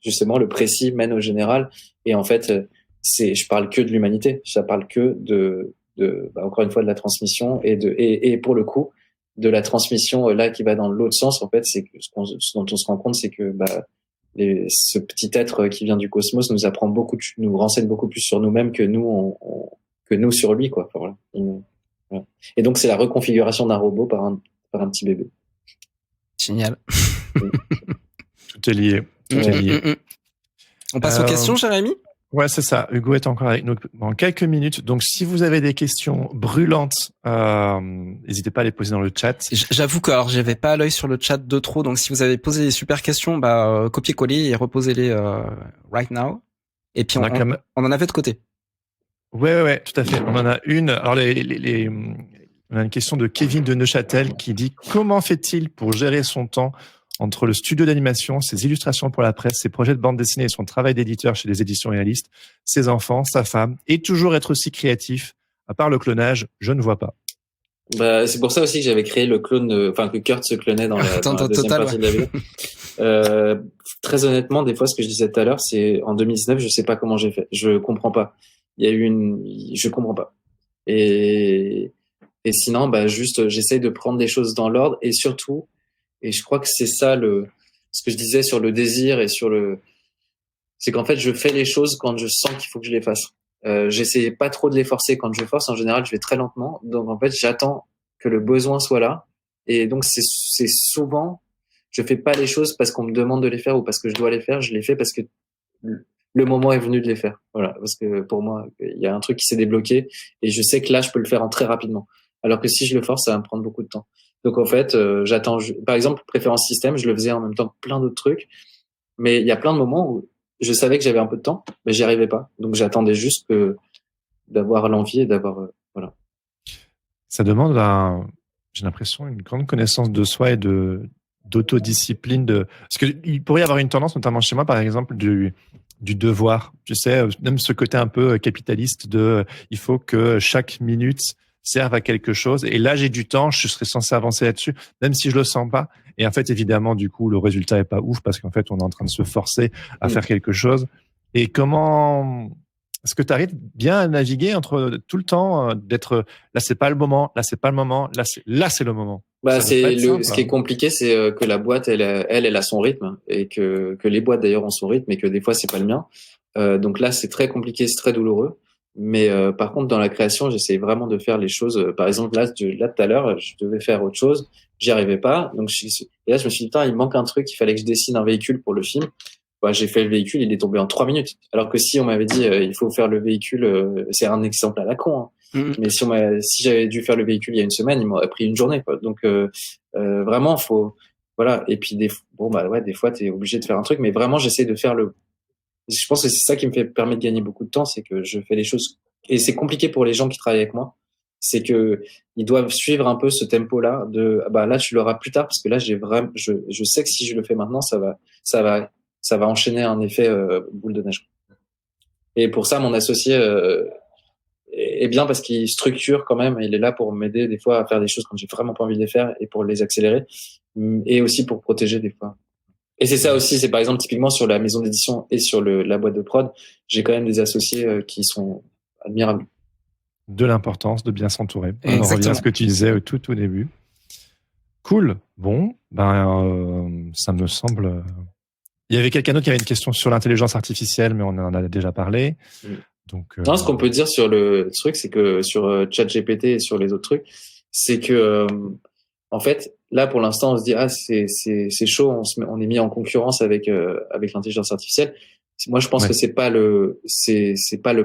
justement, le précis mène au général. Et en fait, je parle que de l'humanité. Ça parle que encore une fois, de la transmission et pour le coup, de la transmission, là, qui va dans l'autre sens. En fait, c'est que ce dont on se rend compte, c'est que, ce petit être qui vient du cosmos nous renseigne beaucoup plus sur nous-mêmes que nous sur lui, quoi. Enfin, voilà. Et donc, c'est la reconfiguration d'un robot par un petit bébé. Génial. Tout est lié. On passe aux questions, Jérémy? Ouais, c'est ça. Hugo est encore avec nous dans quelques minutes. Donc, si vous avez des questions brûlantes, n'hésitez pas à les poser dans le chat. J'avoue que j'avais pas l'œil sur le chat de trop. Donc, si vous avez posé des super questions, copiez-coller et reposez-les right now. Et puis, on en avait de côté. Ouais, tout à fait. On en a une. Alors, on a une question de Kevin de Neuchâtel qui dit « Comment fait-il pour gérer son temps entre le studio d'animation, ses illustrations pour la presse, ses projets de bande dessinée et son travail d'éditeur chez les éditions réalistes, ses enfants, sa femme, et toujours être aussi créatif? À part le clonage, je ne vois pas. » C'est pour ça aussi que j'avais créé le clone, que Kurt se clonait dans la deuxième partie de la vidéo. Très honnêtement, des fois, ce que je disais tout à l'heure, c'est en 2019, je sais pas comment j'ai fait. Je comprends pas. Je comprends pas. Et sinon, juste, j'essaye de prendre des choses dans l'ordre et surtout, et je crois que c'est ça ce que je disais sur le désir et c'est qu'en fait, je fais les choses quand je sens qu'il faut que je les fasse. J'essaie pas trop de les forcer. Quand je force, en général, je vais très lentement. Donc, en fait, j'attends que le besoin soit là. Et donc, c'est souvent, je fais pas les choses parce qu'on me demande de les faire ou parce que je dois les faire. Je les fais parce que le moment est venu de les faire. Voilà. Parce que pour moi, il y a un truc qui s'est débloqué et je sais que là, je peux le faire en très rapidement. Alors que si je le force, ça va me prendre beaucoup de temps. Donc, en fait, j'attends. Par exemple, préférence système, je le faisais en même temps que plein d'autres trucs. Mais il y a plein de moments où je savais que j'avais un peu de temps, mais j'y arrivais pas. Donc, j'attendais juste d'avoir l'envie et d'avoir, voilà. Ça demande j'ai l'impression, une grande connaissance de soi et d'autodiscipline parce que il pourrait y avoir une tendance, notamment chez moi, par exemple, du devoir. Tu sais, même ce côté un peu capitaliste il faut que chaque minute serve à quelque chose. Et là, j'ai du temps, je serais censé avancer là-dessus, même si je le sens pas. Et en fait, évidemment, du coup, le résultat est pas ouf parce qu'en fait, on est en train de se forcer à faire quelque chose. Et comment Est-ce que tu arrives bien à naviguer entre tout le temps d'être là, c'est pas le moment, là, c'est pas le moment, là, c'est le moment. Bah, Ça doit pas être simple, ce qui est compliqué, c'est que la boîte, elle a son rythme et que les boîtes d'ailleurs ont son rythme et que des fois c'est pas le mien. Donc là, c'est très compliqué, c'est très douloureux. Mais par contre, dans la création, j'essaie vraiment de faire les choses. Par exemple, là, tout à l'heure, je devais faire autre chose, j'y arrivais pas. Donc et là, je me suis dit, putain, il manque un truc, il fallait que je dessine un véhicule pour le film. Bah, j'ai fait le véhicule, il est tombé en 3 minutes. Alors que si on m'avait dit, il faut faire le véhicule, c'est un exemple à la con, hein. Mais si j'avais dû faire le véhicule il y a une semaine, il m'aurait pris une journée, quoi. Donc vraiment, voilà. Et puis des fois, t'es obligé de faire un truc, mais vraiment, j'essaie de faire je pense que c'est ça qui permet de gagner beaucoup de temps, c'est que je fais les choses. Et c'est compliqué pour les gens qui travaillent avec moi, c'est que ils doivent suivre un peu ce tempo-là là tu l'auras plus tard parce que là je sais que si je le fais maintenant, ça va enchaîner un effet boule de neige. Et pour ça, mon associé est bien parce qu'il structure quand même, et il est là pour m'aider des fois à faire des choses quand j'ai vraiment pas envie de les faire et pour les accélérer, et aussi pour protéger des fois. Et c'est ça aussi, c'est par exemple typiquement sur la maison d'édition et sur la boîte de prod, j'ai quand même des associés qui sont admirables. De l'importance de bien s'entourer. On en revient à ce que tu disais au tout début. Cool. Bon, ça me semble. Il y avait quelqu'un d'autre qui avait une question sur l'intelligence artificielle, mais on en a déjà parlé. Donc, non, ce qu'on peut dire sur le truc, c'est que sur ChatGPT et sur les autres trucs, c'est que en fait, là pour l'instant, on se dit c'est chaud, on est mis en concurrence avec l'intelligence artificielle. Moi, je pense que c'est pas le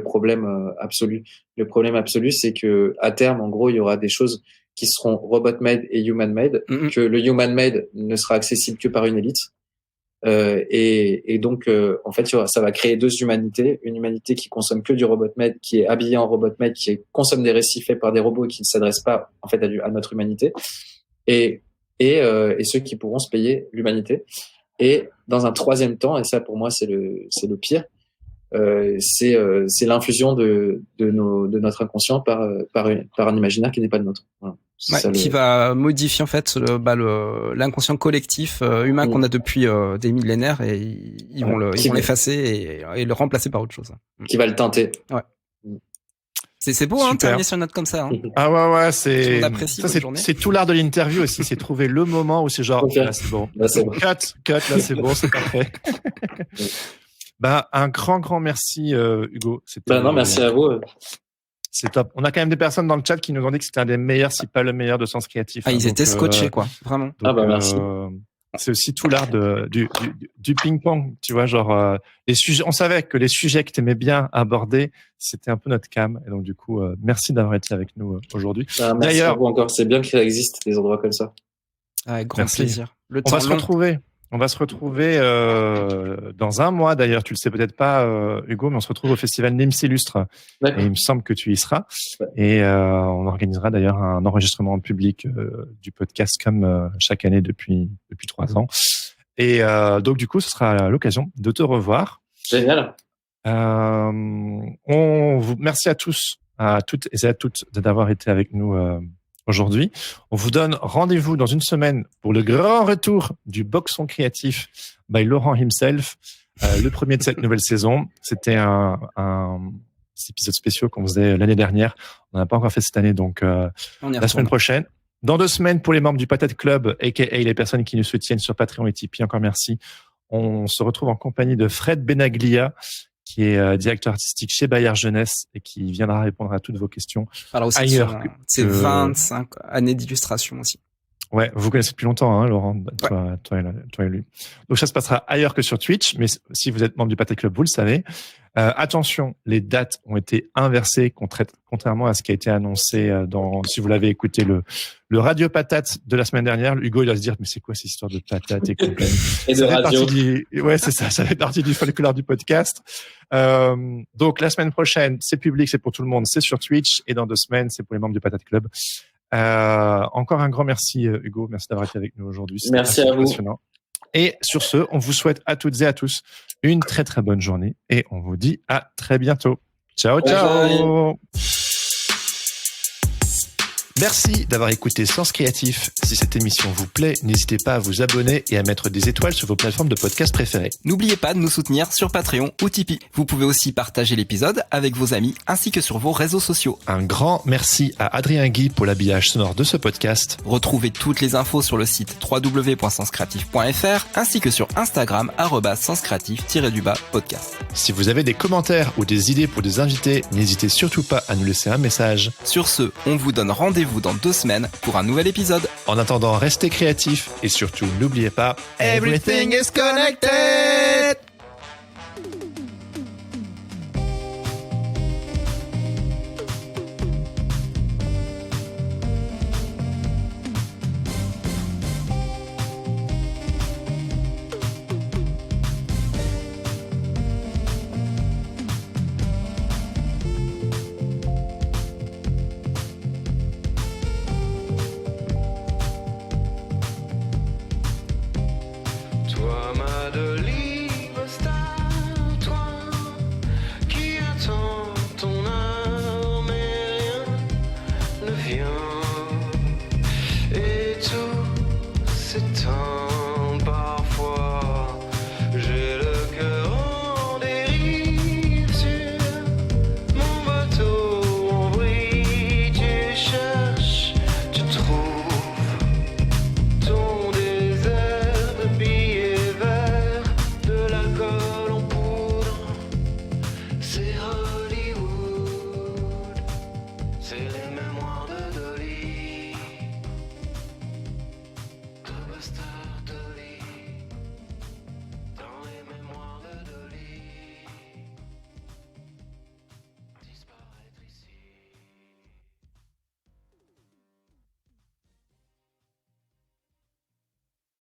problème absolu. Le problème absolu, c'est que à terme, en gros, il y aura des choses qui seront robot-made et human-made, que le human-made ne sera accessible que par une élite. Et donc, en fait, ça va créer deux humanités. Une humanité qui consomme que du robot-made, qui est habillée en robot-made, qui consomme des récits faits par des robots et qui ne s'adressent pas, en fait, à notre humanité. Et ceux qui pourront se payer l'humanité. Et dans un troisième temps, et ça pour moi c'est le pire, c'est l'infusion de notre inconscient par un imaginaire qui n'est pas le nôtre. Voilà. Qui va modifier en fait l'inconscient collectif humain qu'on a depuis des millénaires, et ils vont l'effacer et le remplacer par autre chose. Qui va le teinter. Ouais. C'est beau, hein, de terminer sur une note comme ça. Hein. Ah ouais, c'est tout l'art de l'interview aussi, c'est trouver le moment où c'est genre, là c'est bon. Là c'est bon. Cut, là c'est bon, c'est parfait. Un grand merci, Hugo. Non, merci à vous. C'est top. On a quand même des personnes dans le chat qui nous ont dit que c'était un des meilleurs, si pas le meilleur de Sens Créatif. Ils étaient scotchés, quoi. Vraiment. Donc, merci. C'est aussi tout l'art du ping-pong, tu vois, genre les sujets. On savait que les sujets que tu aimais bien aborder, c'était un peu notre cam. Et donc du coup, merci d'avoir été avec nous aujourd'hui. Merci à vous encore. C'est bien qu'il existe des endroits comme ça. Avec grand plaisir. On va se retrouver dans un mois d'ailleurs. Tu le sais peut-être pas, Hugo, mais on se retrouve au festival Nems Illustre. Et il me semble que tu y seras. Ouais. Et on organisera d'ailleurs un enregistrement en public du podcast comme chaque année depuis 3 ans. Et donc du coup, ce sera l'occasion de te revoir. Génial. Merci à tous, à toutes et à toutes d'avoir été avec nous. Aujourd'hui, on vous donne rendez-vous dans une semaine pour le grand retour du Boxon Créatif by Laurent himself, le premier de cette nouvelle saison. C'était un épisode spécial qu'on faisait l'année dernière. On n'en a pas encore fait cette année, donc la semaine prochaine. Dans 2 semaines, pour les membres du Patate Club, a.k.a. les personnes qui nous soutiennent sur Patreon et Tipeee, encore merci. On se retrouve en compagnie de Fred Benaglia, qui est directeur artistique chez Bayard Jeunesse et qui viendra répondre à toutes vos questions. Alors aussi ailleurs c'est 25 années d'illustration aussi. Ouais, vous connaissez depuis longtemps, hein, Laurent, toi et lui. Donc ça se passera ailleurs que sur Twitch, mais si vous êtes membre du Patate Club, vous le savez. Attention, les dates ont été inversées contrairement à ce qui a été annoncé si vous l'avez écouté le Radio Patate de la semaine dernière. Hugo, il va se dire, mais c'est quoi cette histoire de patate et compagnie? Et de radio. Ouais, c'est ça fait partie du folklore du podcast. Donc la semaine prochaine, c'est public, c'est pour tout le monde, c'est sur Twitch, et dans 2 semaines, c'est pour les membres du Patate Club. Encore un grand merci, Hugo. Merci d'avoir été avec nous aujourd'hui. Merci à vous. Et sur ce, on vous souhaite à toutes et à tous une très très bonne journée et on vous dit à très bientôt. Ciao, ciao. Merci d'avoir écouté Sens Créatif. Si cette émission vous plaît, n'hésitez pas à vous abonner et à mettre des étoiles sur vos plateformes de podcast préférées. N'oubliez pas de nous soutenir sur Patreon ou Tipeee. Vous pouvez aussi partager l'épisode avec vos amis ainsi que sur vos réseaux sociaux. Un grand merci à Adrien Guy pour l'habillage sonore de ce podcast. Retrouvez toutes les infos sur le site www.senscreatif.fr ainsi que sur Instagram @senscreatif_podcast. Si vous avez des commentaires ou des idées pour des invités, n'hésitez surtout pas à nous laisser un message. Sur ce, on vous donne rendez-vous dans 2 semaines pour un nouvel épisode. En attendant, restez créatifs et surtout n'oubliez pas, Everything is connected.